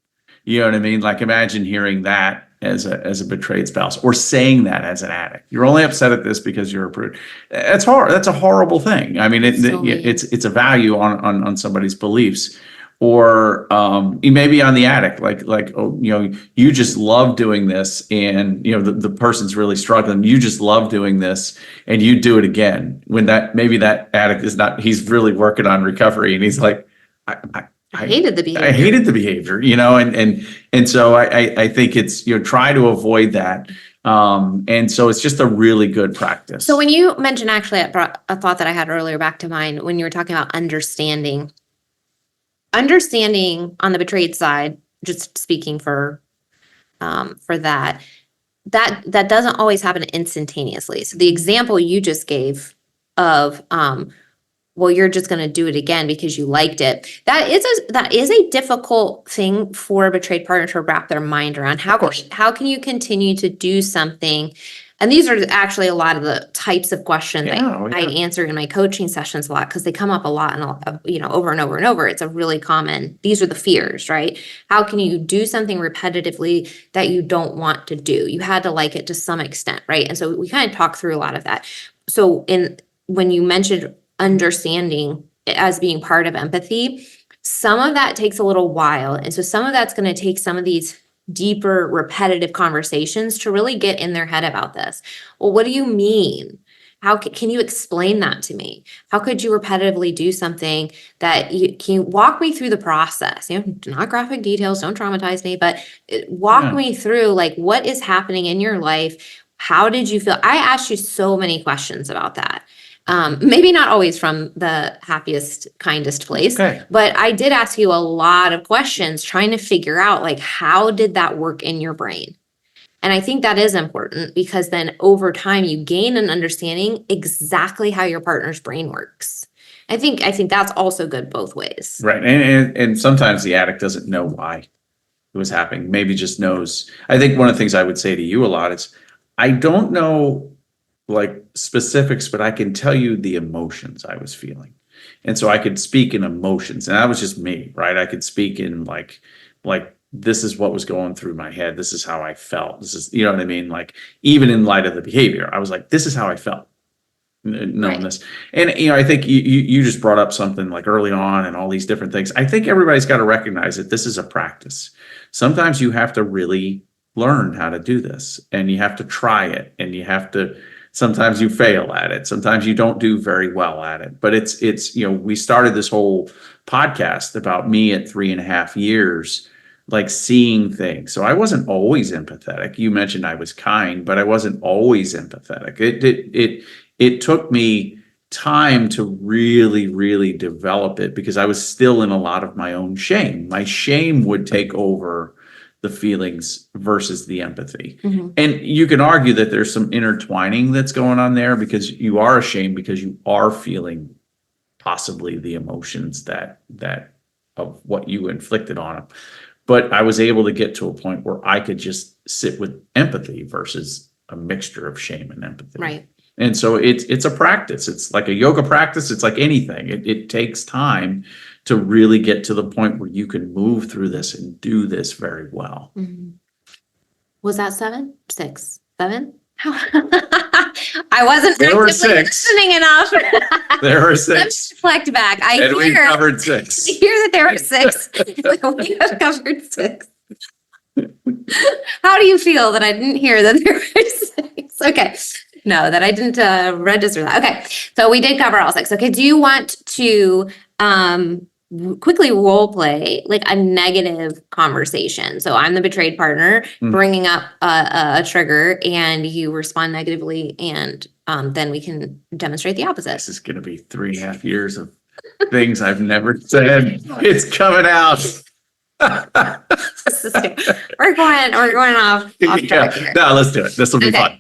You know what I mean? Like imagine hearing that as a betrayed spouse, or saying that as an addict. You're only upset at this because you're a prude. That's hard. That's a horrible thing. I mean, it's a value on somebody's beliefs. Or maybe on the addict, like oh, you just love doing this, and the person's really struggling. You just love doing this, and you do it again. When maybe that addict is not, he's really working on recovery, and he's like, I hated the behavior. I hated the behavior, and so I think it's try to avoid that. And so it's just a really good practice. So when you mentioned, actually, it brought a thought that I had earlier back to mind when you were talking about understanding on the betrayed side, just speaking for that doesn't always happen instantaneously. So the example you just gave of, well, you're just going to do it again because you liked it. That is a difficult thing for a betrayed partner to wrap their mind around. How can you continue to do something? And these are actually a lot of the types of questions I answer in my coaching sessions a lot, because they come up a lot and over and over and over. It's a really common, these are the fears, right? How can you do something repetitively that you don't want to do? You had to like it to some extent, right? And so we kind of talk through a lot of that. So when you mentioned understanding as being part of empathy, some of that takes a little while. And so some of that's going to take some of these deeper, repetitive conversations to really get in their head about this. Well, what do you mean? How can you explain that to me? How could you repetitively do something that can you walk me through the process? Not graphic details, don't traumatize me, but walk me through like what is happening in your life. How did you feel? I asked you so many questions about that. Maybe not always from the happiest, kindest place, but I did ask you a lot of questions trying to figure out like, how did that work in your brain? And I think that is important, because then over time you gain an understanding exactly how your partner's brain works. I think that's also good both ways. Right. And sometimes the addict doesn't know why it was happening. Maybe just knows. I think one of the things I would say to you a lot is, I don't know like specifics, but I can tell you the emotions I was feeling. And so I could speak in emotions, and that was just me, right? I could speak in like this is what was going through my head. This is how I felt. This is, what I mean? Like even in light of the behavior, I was like, this is how I felt knowing this. And, I think you just brought up something like early on and all these different things. I think everybody's got to recognize that this is a practice. Sometimes you have to really learn how to do this, and you have to try it, and sometimes you fail at it. Sometimes you don't do very well at it. But it's we started this whole podcast about me at 3.5 years, like seeing things. So I wasn't always empathetic. You mentioned I was kind, but I wasn't always empathetic. It took me time to really, really develop it, because I was still in a lot of my own shame. My shame would take over the feelings versus the empathy. Mm-hmm. And you can argue that there's some intertwining that's going on there, because you are ashamed because you are feeling possibly the emotions that of what you inflicted on them. But I was able to get to a point where I could just sit with empathy versus a mixture of shame and empathy. Right. And so it's a practice. It's like a yoga practice. It's like anything. It takes time to really get to the point where you can move through this and do this very well. Mm-hmm. Was that 7? 6? 7? I wasn't listening enough. There were 6. Let me reflect back. We covered 6. I hear that there were 6. We have covered 6. How do you feel that I didn't hear that there were 6? Okay. No, that I didn't register that. Okay. So we did cover all 6. Okay. Do you want to quickly role play like a negative conversation? So I'm the betrayed partner bringing up a trigger, and you respond negatively, and then we can demonstrate the opposite. This is going to be 3.5 years of things I've never said. It's coming out. We're going off track here. No, let's do it. This will be fun.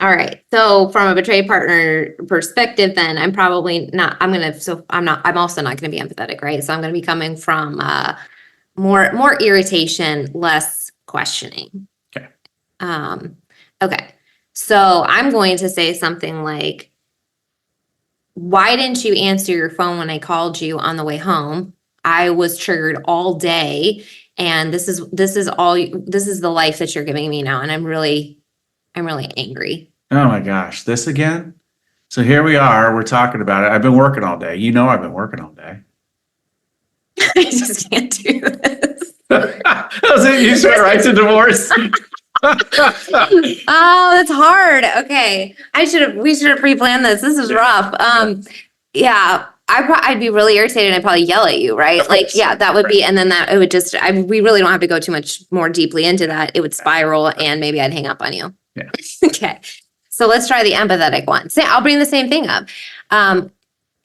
All right. So from a betrayed partner perspective, then I'm probably not, I'm also not going to be empathetic, right? So I'm going to be coming from more irritation, less questioning. Okay. Okay. So I'm going to say something like, why didn't you answer your phone when I called you on the way home? I was triggered all day, and this is the life that you're giving me now, and I'm really angry. Oh my gosh, this again? So here we are, we're talking about it. I've been working all day. You know I've been working all day. I just can't do this. That was it. You just went right to divorce. Oh, that's hard. Okay. We should have pre-planned this. This is rough. Yeah, I'd be really irritated and I'd probably yell at you, right? Like, yeah, that would be, and then that it would just, we really don't have to go too much more deeply into that. It would spiral and maybe I'd hang up on you. Yeah. Okay. So let's try the empathetic one. I'll bring the same thing up.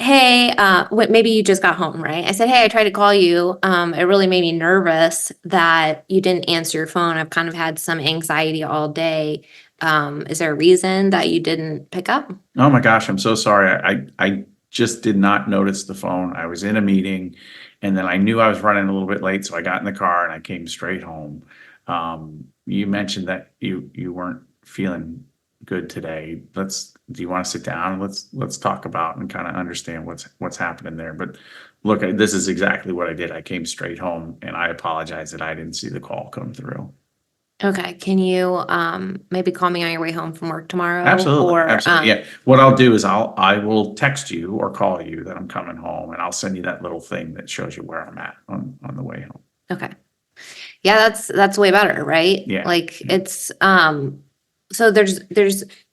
Hey, maybe you just got home, right? I said, hey, I tried to call you. It really made me nervous that you didn't answer your phone. I've kind of had some anxiety all day. Is there a reason that you didn't pick up? Oh my gosh, I'm so sorry. I just did not notice the phone. I was in a meeting and then I knew I was running a little bit late. So I got in the car and I came straight home. You mentioned that you weren't feeling good today. Do you want to sit down? Let's talk about and kind of understand what's happening there. But look, this is exactly what I did. I came straight home and I apologize that I didn't see the call come through. Okay. Can you maybe call me on your way home from work tomorrow? Absolutely. Or, Absolutely. Yeah. What I'll do is I will text you or call you that I'm coming home and I'll send you that little thing that shows you where I'm at on the way home. Okay. Yeah, that's way better, right? Yeah. Like it's so there's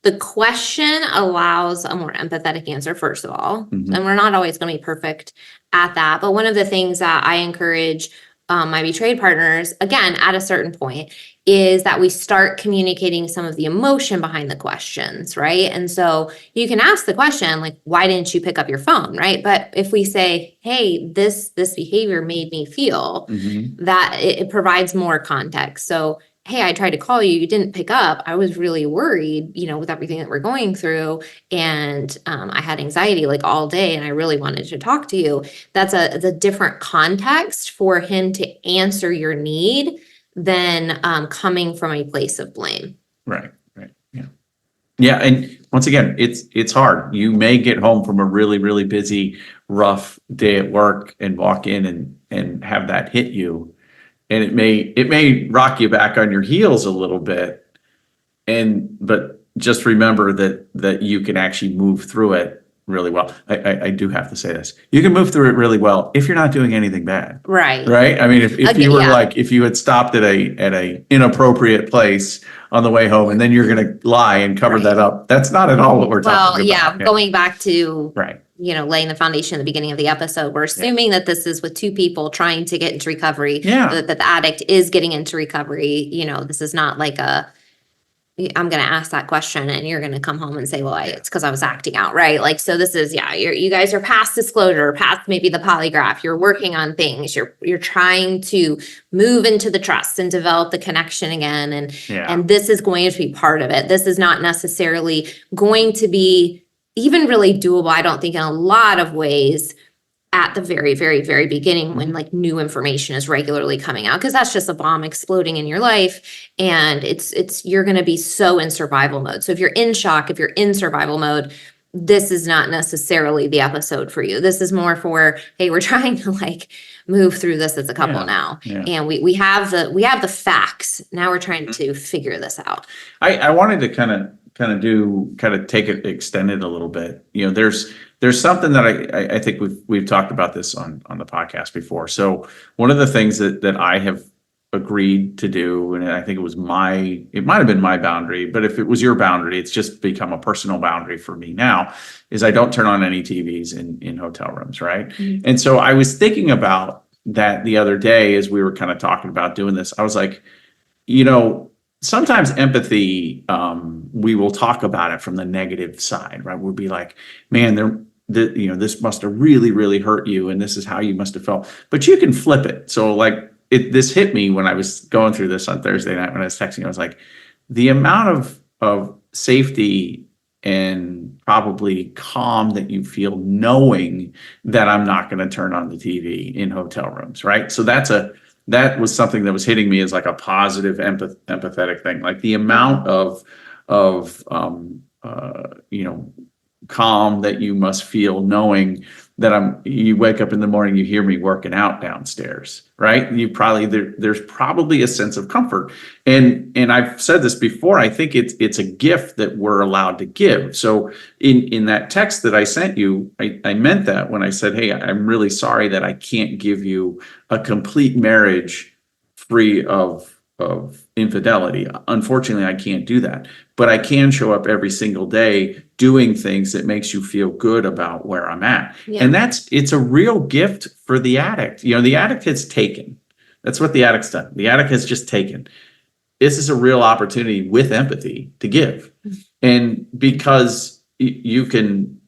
the question allows a more empathetic answer, first of all. Mhm. And we're not always going to be perfect at that. But one of the things that I encourage my betrayed partners, again, at a certain point, is that we start communicating some of the emotion behind the questions, right? And so you can ask the question, like, why didn't you pick up your phone, right? But if we say, hey, this behavior made me feel, Mhm. that it provides more context. So, hey, I tried to call you, you didn't pick up. I was really worried, with everything that we're going through. And I had anxiety like all day and I really wanted to talk to you. That's a different context for him to answer your need than coming from a place of blame. Right. Yeah. Yeah. And once again, it's hard. You may get home from a really, really busy, rough day at work and walk in and have that hit you. And it may rock you back on your heels a little bit. But just remember that you can actually move through it really well. I do have to say this. You can move through it really well if you're not doing anything bad. Right. Right? I mean, if Okay, you were yeah. if you had stopped at a inappropriate place on the way home and then you're gonna lie and cover Right. that up, that's not at all what we're talking about. Yeah, going back to Right. laying the foundation at the beginning of the episode, we're assuming that this is with two people trying to get into recovery. Yeah. That the addict is getting into recovery. This is not like I'm going to ask that question and you're going to come home and say, well, it's because I was acting out, right? Like, so this is, you guys are past disclosure, past maybe the polygraph. You're working on things. You're trying to move into the trust and develop the connection again. And this is going to be part of it. This is not necessarily going to be even really doable, I don't think, in a lot of ways at the very, very, very beginning when like new information is regularly coming out, because that's just a bomb exploding in your life. And you're going to be so in survival mode. So if you're in shock, if you're in survival mode, this is not necessarily the episode for you. This is more for, hey, we're trying to like move through this as a couple now. Yeah. And we have the facts. Now we're trying to figure this out. I wanted to kind of take it extended a little bit. There's something that I think we've talked about this on the podcast before. So one of the things that I have agreed to do, and I think it might have been my boundary, but if it was your boundary, it's just become a personal boundary for me now, is I don't turn on any TVs in hotel rooms, right? Mm-hmm. And so I was thinking about that the other day as we were kind of talking about doing this. I was like, sometimes empathy, we will talk about it from the negative side, right? We'll be like, man, this must have really, really hurt you, and this is how you must have felt. But you can flip it. So this hit me when I was going through this on Thursday night when I was texting. I was like, the amount of safety and probably calm that you feel knowing that I'm not going to turn on the TV in hotel rooms, right? So that's that was something that was hitting me as like a positive empathetic thing. Like the amount of you know, calm that you must feel knowing that you wake up in the morning, you hear me working out downstairs, right? You probably, there's probably a sense of comfort. And I've said this before, I think it's a gift that we're allowed to give. So in that text that I sent you, I meant that when I said, hey, I'm really sorry that I can't give you a complete marriage free of infidelity. Unfortunately, I can't do that, but I can show up every single day doing things that makes you feel good about where I'm at. Yeah. And it's a real gift for the addict. You know, the addict has taken. That's what the addict's done. The addict has just taken. This is a real opportunity with empathy to give. And because you can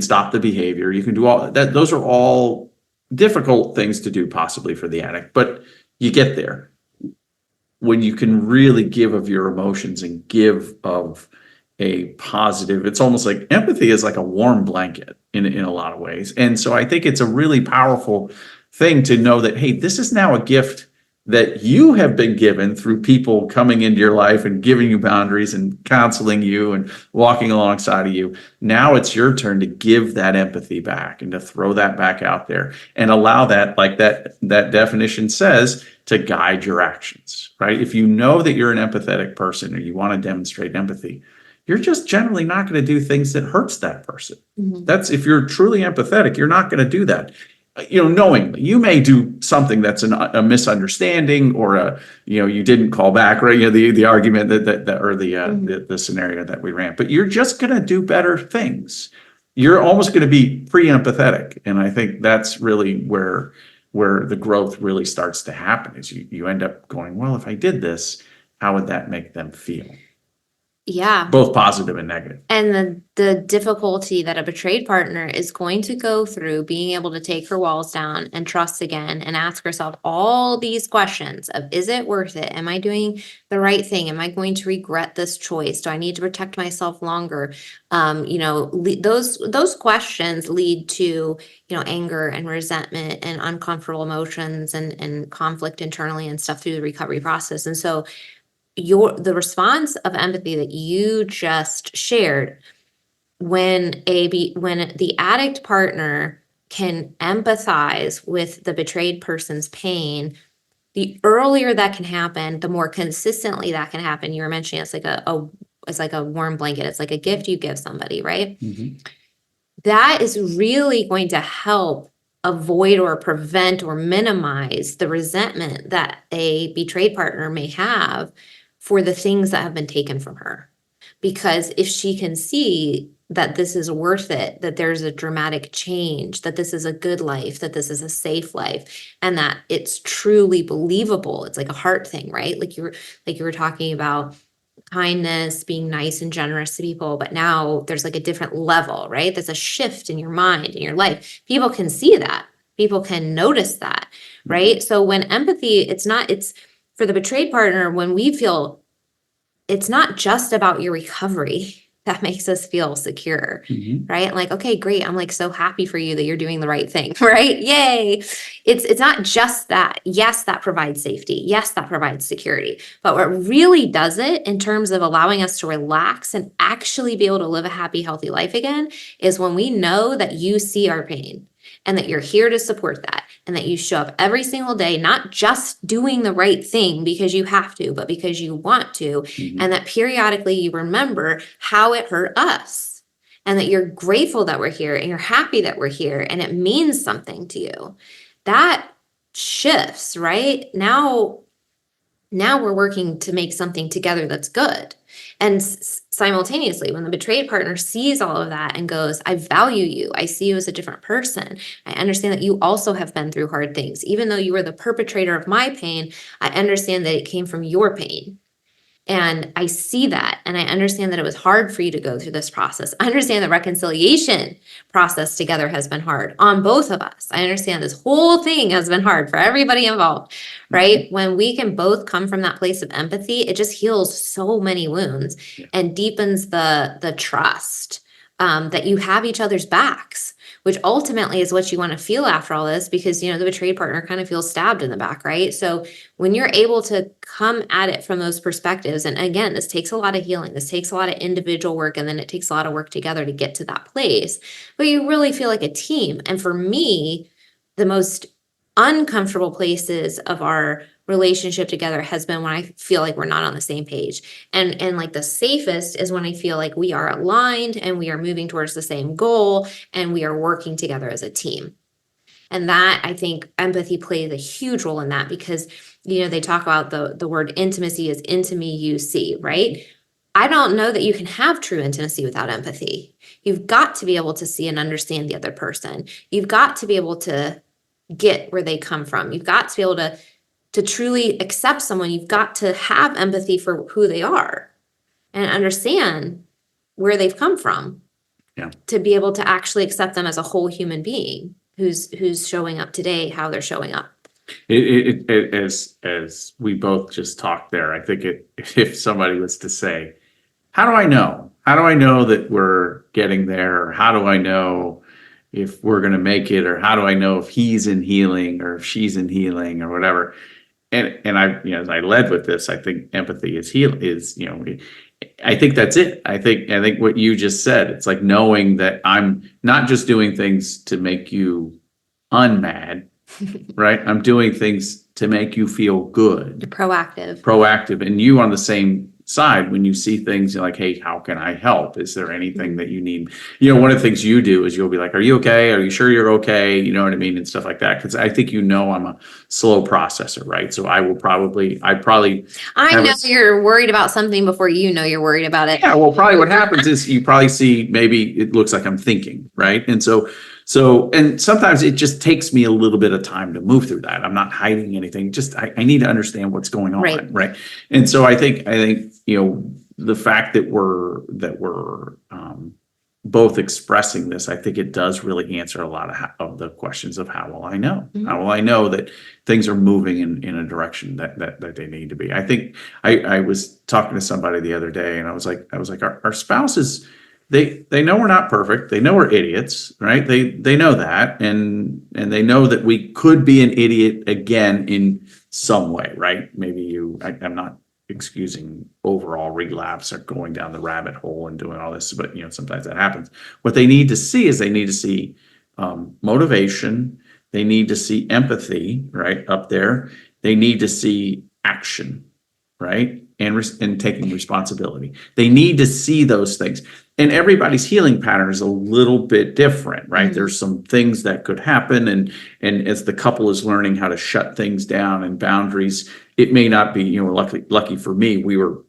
stop the behavior, you can do all that. Those are all difficult things to do possibly for the addict, but you get there when you can really give of your emotions and give of a positive. It's almost like empathy is like a warm blanket in a lot of ways. And so I think it's a really powerful thing to know that, hey, this is now a gift that you have been given through people coming into your life and giving you boundaries and counseling you and walking alongside of you. Now it's your turn to give that empathy back and to throw that back out there and allow that, like that definition says, to guide your actions, right? If you know that you're an empathetic person or you want to demonstrate empathy, you're just generally not going to do things that hurts that person. Mhm. That's, if you're truly empathetic, you're not going to do that. You know, knowingly, you may do something that's a misunderstanding or you didn't call back, right? You know, the argument that or the scenario that we ran, but you're just going to do better things. You're almost going to be pre-empathetic. And I think that's really where the growth really starts to happen is you end up going, well, if I did this, how would that make them feel? Yeah. Both positive and negative. And the difficulty that a betrayed partner is going to go through being able to take her walls down and trust again and ask herself all these questions of, is it worth it? Am I doing the right thing? Am I going to regret this choice? Do I need to protect myself longer? Those questions lead to, anger and resentment and uncomfortable emotions and conflict internally and stuff through the recovery process. And so the response of empathy that you just shared, when the addict partner can empathize with the betrayed person's pain, the earlier that can happen, the more consistently that can happen. You were mentioning it's like a warm blanket. It's like a gift you give somebody, right? Mm-hmm. That is really going to help avoid or prevent or minimize the resentment that a betrayed partner may have for the things that have been taken from her. Because if she can see that this is worth it, that there's a dramatic change, that this is a good life, that this is a safe life, and that it's truly believable, it's like a heart thing, right? Like you were talking about kindness, being nice and generous to people, but now there's like a different level, right? There's a shift in your mind, in your life. People can see that. People can notice that, right? So when empathy, it's for the betrayed partner, when we feel it's not just about your recovery that makes us feel secure, right? Like, okay, great. I'm like so happy for you that you're doing the right thing, right? Yay. It's not just that. Yes, that provides safety. Yes, that provides security. But what really does it in terms of allowing us to relax and actually be able to live a happy, healthy life again is when we know that you see our pain and that you're here to support that and that you show up every single day, not just doing the right thing because you have to, but because you want to, and that periodically you remember how it hurt us and that you're grateful that we're here and you're happy that we're here and it means something to you. That shifts, right? Now we're working to make something together that's good. And simultaneously, when the betrayed partner sees all of that and goes, I value you, I see you as a different person, I understand that you also have been through hard things. Even though you were the perpetrator of my pain, I understand that it came from your pain. And I see that, and I understand that it was hard for you to go through this process. I understand the reconciliation process together has been hard on both of us. I understand this whole thing has been hard for everybody involved, right? When we can both come from that place of empathy, it just heals so many wounds and deepens the trust that you have each other's backs, which ultimately is what you want to feel after all this, because, the betrayed partner kind of feels stabbed in the back, right? So when you're able to come at it from those perspectives, and again, this takes a lot of healing, this takes a lot of individual work, and then it takes a lot of work together to get to that place, but you really feel like a team. And for me, the most uncomfortable places of our relationship together has been when I feel like we're not on the same page. And like the safest is when I feel like we are aligned and we are moving towards the same goal and we are working together as a team. And that, I think, empathy plays a huge role in that, because they talk about the word intimacy is into me you see, right? I don't know that you can have true intimacy without empathy. You've got to be able to see and understand the other person. You've got to be able to get where they come from. You've got to be able to truly accept someone. You've got to have empathy for who they are and understand where they've come from. Yeah. To be able to actually accept them as a whole human being who's showing up today, how they're showing up. As we both just talked there, I think if somebody was to say, how do I know? How do I know that we're getting there? Or how do I know if we're going to make it? Or how do I know if he's in healing or if she's in healing or whatever? And I, as I led with this, I think empathy is I think that's it. I think what you just said, it's like knowing that I'm not just doing things to make you unmad, right? I'm doing things to make you feel good. Proactive. And you on the same side, when you see things, you're like, hey, how can I help? Is there anything that you need? One of the things you do is you'll be like, are you okay? Are you sure you're okay? You know what I mean? And stuff like that. Because I think I'm a slow processor, right? So I know you're worried about something before you're worried about it. Yeah, well, probably what happens is you probably see maybe it looks like I'm thinking, right? And so and sometimes it just takes me a little bit of time to move through that. I'm not hiding anything. Just I need to understand what's going on, right? And so I think the fact that we're both expressing this, I think it does really answer a lot of the questions of how will I know? Mm-hmm. How will I know that things are moving in a direction that they need to be? I think I was talking to somebody the other day, and I was like, our spouses, they know we're not perfect. They know we're idiots, right? They know that, and they know that we could be an idiot again in some way, right? Maybe I'm not excusing overall relapse or going down the rabbit hole and doing all this, but sometimes that happens. What they need to see is motivation. They need to see empathy, right, up there. They need to see action, right, and taking responsibility. They need to see those things. And everybody's healing pattern is a little bit different, right? Mm-hmm. There's some things that could happen, and as the couple is learning how to shut things down and boundaries, it may not be, lucky for me, we were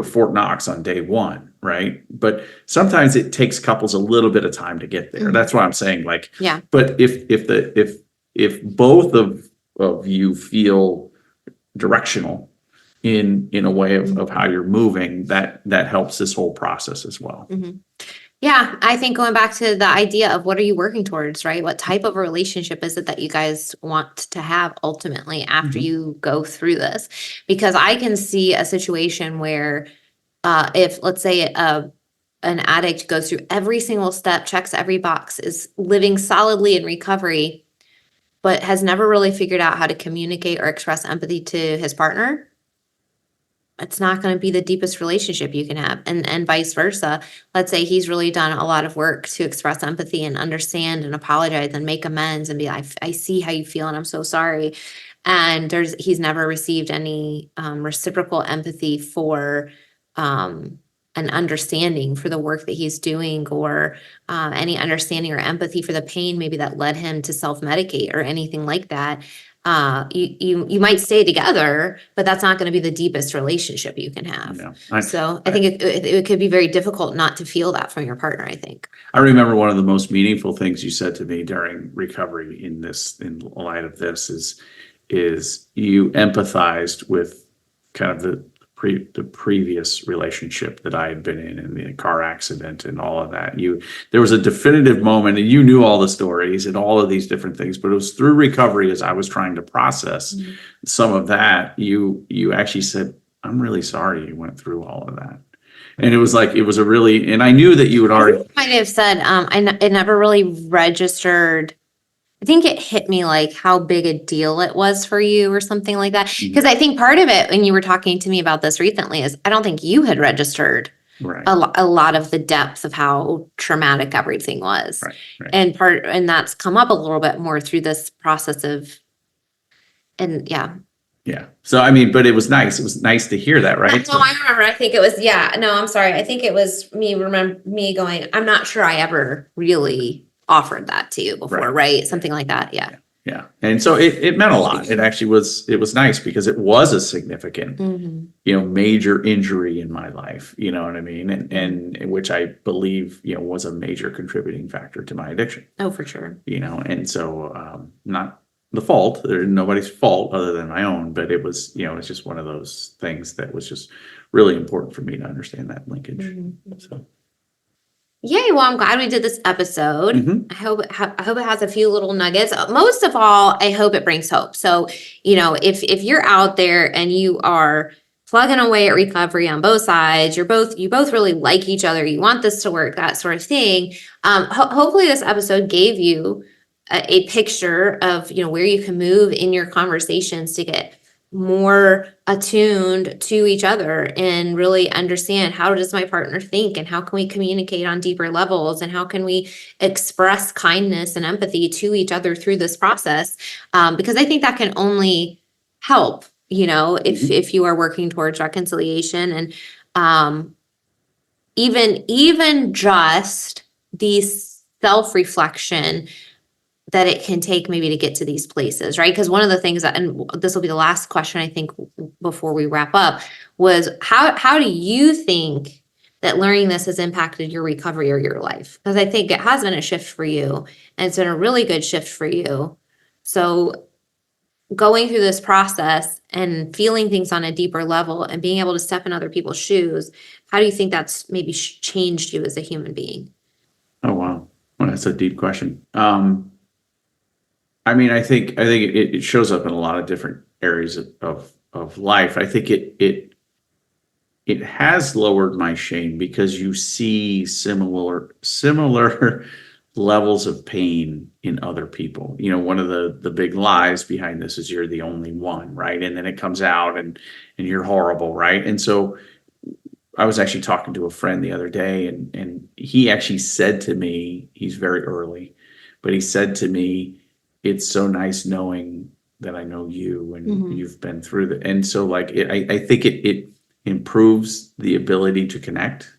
Fort Knox on day one, right? But sometimes it takes couples a little bit of time to get there. Mm-hmm. That's why I'm saying, yeah. But if both of you feel directional in a way of how you're moving, that helps this whole process as well. Mm-hmm. Yeah, I think going back to the idea of what are you working towards, right? What type of a relationship is it that you guys want to have ultimately after you go through this? Because I can see a situation where if, let's say, an addict goes through every single step, checks every box, is living solidly in recovery, but has never really figured out how to communicate or express empathy to his partner, it's not going to be the deepest relationship you can have. And vice versa. Let's say he's really done a lot of work to express empathy and understand and apologize and make amends and be like, I see how you feel and I'm so sorry. And he's never received any reciprocal empathy for an understanding for the work that he's doing, or any understanding or empathy for the pain maybe that led him to self-medicate or anything like that. You might stay together, but that's not going to be the deepest relationship you can have. Yeah. I think it could be very difficult not to feel that from your partner, I think. I remember one of the most meaningful things you said to me during recovery in light of this is you empathized with kind of the previous relationship that I had been in the car accident and all of that. There was a definitive moment, and you knew all the stories and all of these different things, but it was through recovery, as I was trying to process some of that, you actually said, I'm really sorry you went through all of that. And it was like, it was a really, and I knew that you had already, Might have said, it never really registered. I think it hit me like how big a deal it was for you or something like that. Because I think part of it, when you were talking to me about this recently, is I don't think you had registered right, a lot of the depth of how traumatic everything was. right. And that's come up a little bit more through this process and yeah. Yeah. So, I mean, but it was nice. It was nice to hear that, right? No, I remember. I think it was, yeah, no, I'm sorry. I think it was me going, I'm not sure I ever really offered that to you before, right? Something like that. Yeah. Yeah. And so it meant a lot. It actually it was nice because it was a significant, major injury in my life, you know what I mean? And which I believe, was a major contributing factor to my addiction, Oh, for sure. and so, not the fault, there's nobody's fault other than my own, but it was, it's just one of those things that was just really important for me to understand that linkage. So. Yay, well, I'm glad we did this episode. Mhm. I hope it has a few little nuggets. Most of all, I hope it brings hope. So, if you're out there and you are plugging away at recovery on both sides, you both really like each other, you want this to work, that sort of thing. Hopefully this episode gave you a picture of, where you can move in your conversations to get more attuned to each other and really understand, how does my partner think, and how can we communicate on deeper levels, and how can we express kindness and empathy to each other through this process, because I think that can only help, if you are working towards reconciliation. And even just the self-reflection that it can take maybe to get to these places, right? Because one of the things that, and this will be the last question, I think, before we wrap up, was how do you think that learning this has impacted your recovery or your life? Because I think it has been a shift for you, and it's been a really good shift for you. So going through this process and feeling things on a deeper level and being able to step in other people's shoes, how do you think that's maybe changed you as a human being? Oh, wow. Well, that's a deep question. I mean, I think it shows up in a lot of different areas of life. I think it has lowered my shame because you see similar levels of pain in other people. One of the big lies behind this is you're the only one, right? And then it comes out and you're horrible, right? And so I was actually talking to a friend the other day, and he actually said to me, he's very early, but he said to me, it's so nice knowing that I know you and you've been through that. And so I think it improves the ability to connect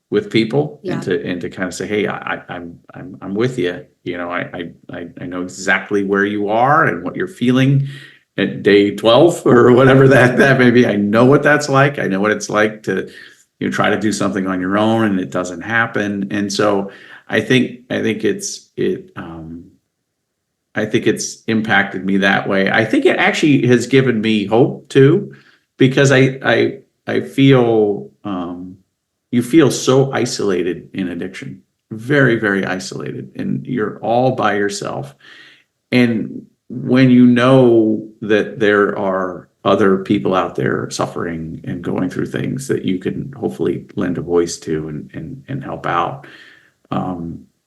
with people and to kind of say, hey, I'm with you. I know exactly where you are and what you're feeling at day 12 or whatever that may be. I know what that's like. I know what it's like to try to do something on your own and it doesn't happen. And so I think it's impacted me that way. I think it actually has given me hope too, because I feel you feel so isolated in addiction, very, very isolated, and you're all by yourself. And when you know that there are other people out there suffering and going through things that you can hopefully lend a voice to and help out,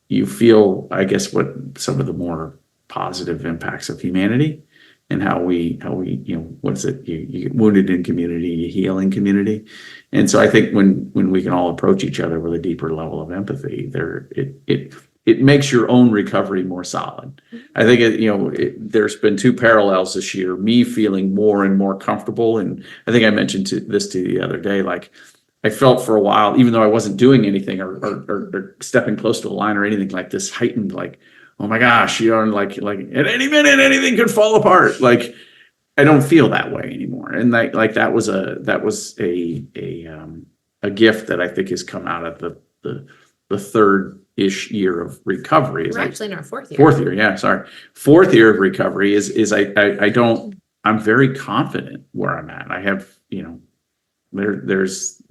you feel, I guess, what some of the more positive impacts of humanity and how we what is it? You get wounded in community, you heal in community. And so I think when we can all approach each other with a deeper level of empathy, it makes your own recovery more solid. I think there's been two parallels this year, me feeling more and more comfortable. And I think I mentioned this to you the other day, like I felt for a while, even though I wasn't doing anything or stepping close to a line or anything, like this heightened, like, oh my gosh, and like at any minute anything could fall apart. Like I don't feel that way anymore. And like that was a gift that I think has come out of the third-ish year of recovery. We're actually in our fourth year. Fourth year, yeah, sorry. Fourth year of recovery I'm very confident where I'm at. I have, there's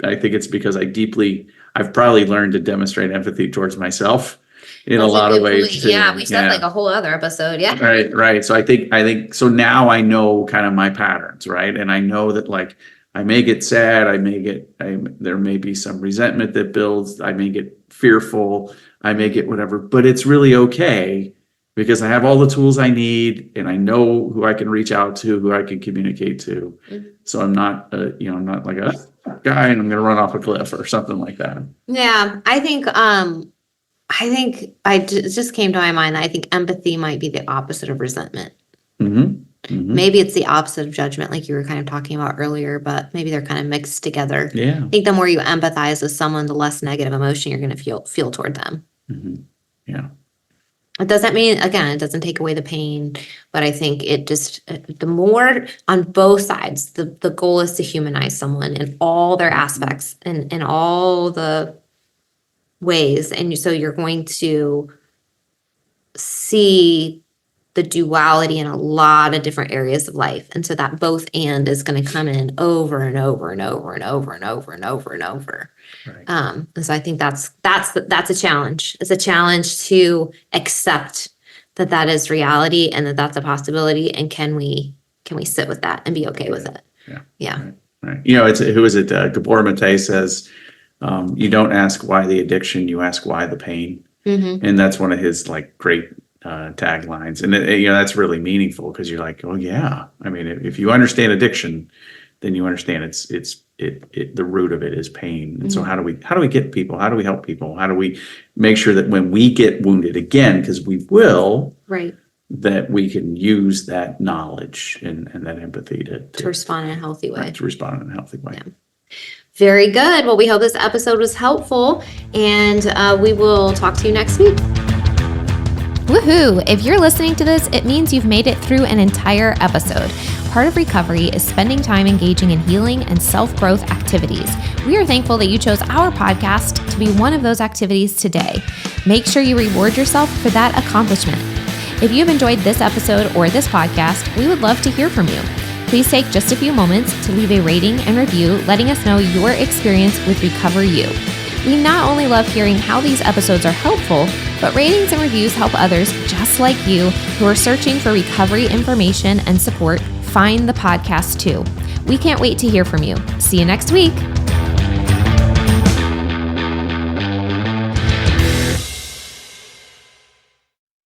I think it's because I've probably learned to demonstrate empathy towards myself in a lot of ways too. Yeah, we said like a whole other episode. Yeah. Right. So I think so now I know kind of my patterns, right? And I know that like I may get sad. There may be some resentment that builds. I may get fearful. I may get whatever, but it's really okay because I have all the tools I need and I know who I can reach out to, who I can communicate to. So I'm not, I'm not like a guy and I'm going to run off a cliff or something like that. Yeah. I think it just came to my mind. I think empathy might be the opposite of resentment. Maybe it's the opposite of judgment, like you were kind of talking about earlier, but maybe they're kind of mixed together. Yeah. I think the more you empathize with someone, the less negative emotion you're going to feel toward them. Yeah. It doesn't mean, again, it doesn't take away the pain, but I think it just, the more on both sides, the goal is to humanize someone in all their aspects and in all the ways. And so you're going to see the duality in a lot of different areas of life. And so that both and is going to come in over and over and over and over and over and over and over. Right. And so I think that's a challenge. It's a challenge to accept that is reality and that that's a possibility. And can we sit with that and be okay with it? Yeah. Right. Who is it? Gabor Mate says, you don't ask why the addiction, you ask why the pain. And that's one of his like great taglines. And that's really meaningful because you're like, oh yeah. I mean, if you understand addiction, then you understand the root of it is pain. And so how do we get people? How do we help people? How do we make sure that when we get wounded again, because we will, right, that we can use that knowledge and that empathy to respond in a healthy way. Yeah. Very good. Well, we hope this episode was helpful, and we will talk to you next week. Woohoo! If you're listening to this, it means you've made it through an entire episode. Part of recovery is spending time engaging in healing and self-growth activities. We are thankful that you chose our podcast to be one of those activities today. Make sure you reward yourself for that accomplishment. If you've enjoyed this episode or this podcast, we would love to hear from you. Please take just a few moments to leave a rating and review, letting us know your experience with Recover You. We not only love hearing how these episodes are helpful, but ratings and reviews help others just like you who are searching for recovery information and support find the podcast too. We can't wait to hear from you. See you next week.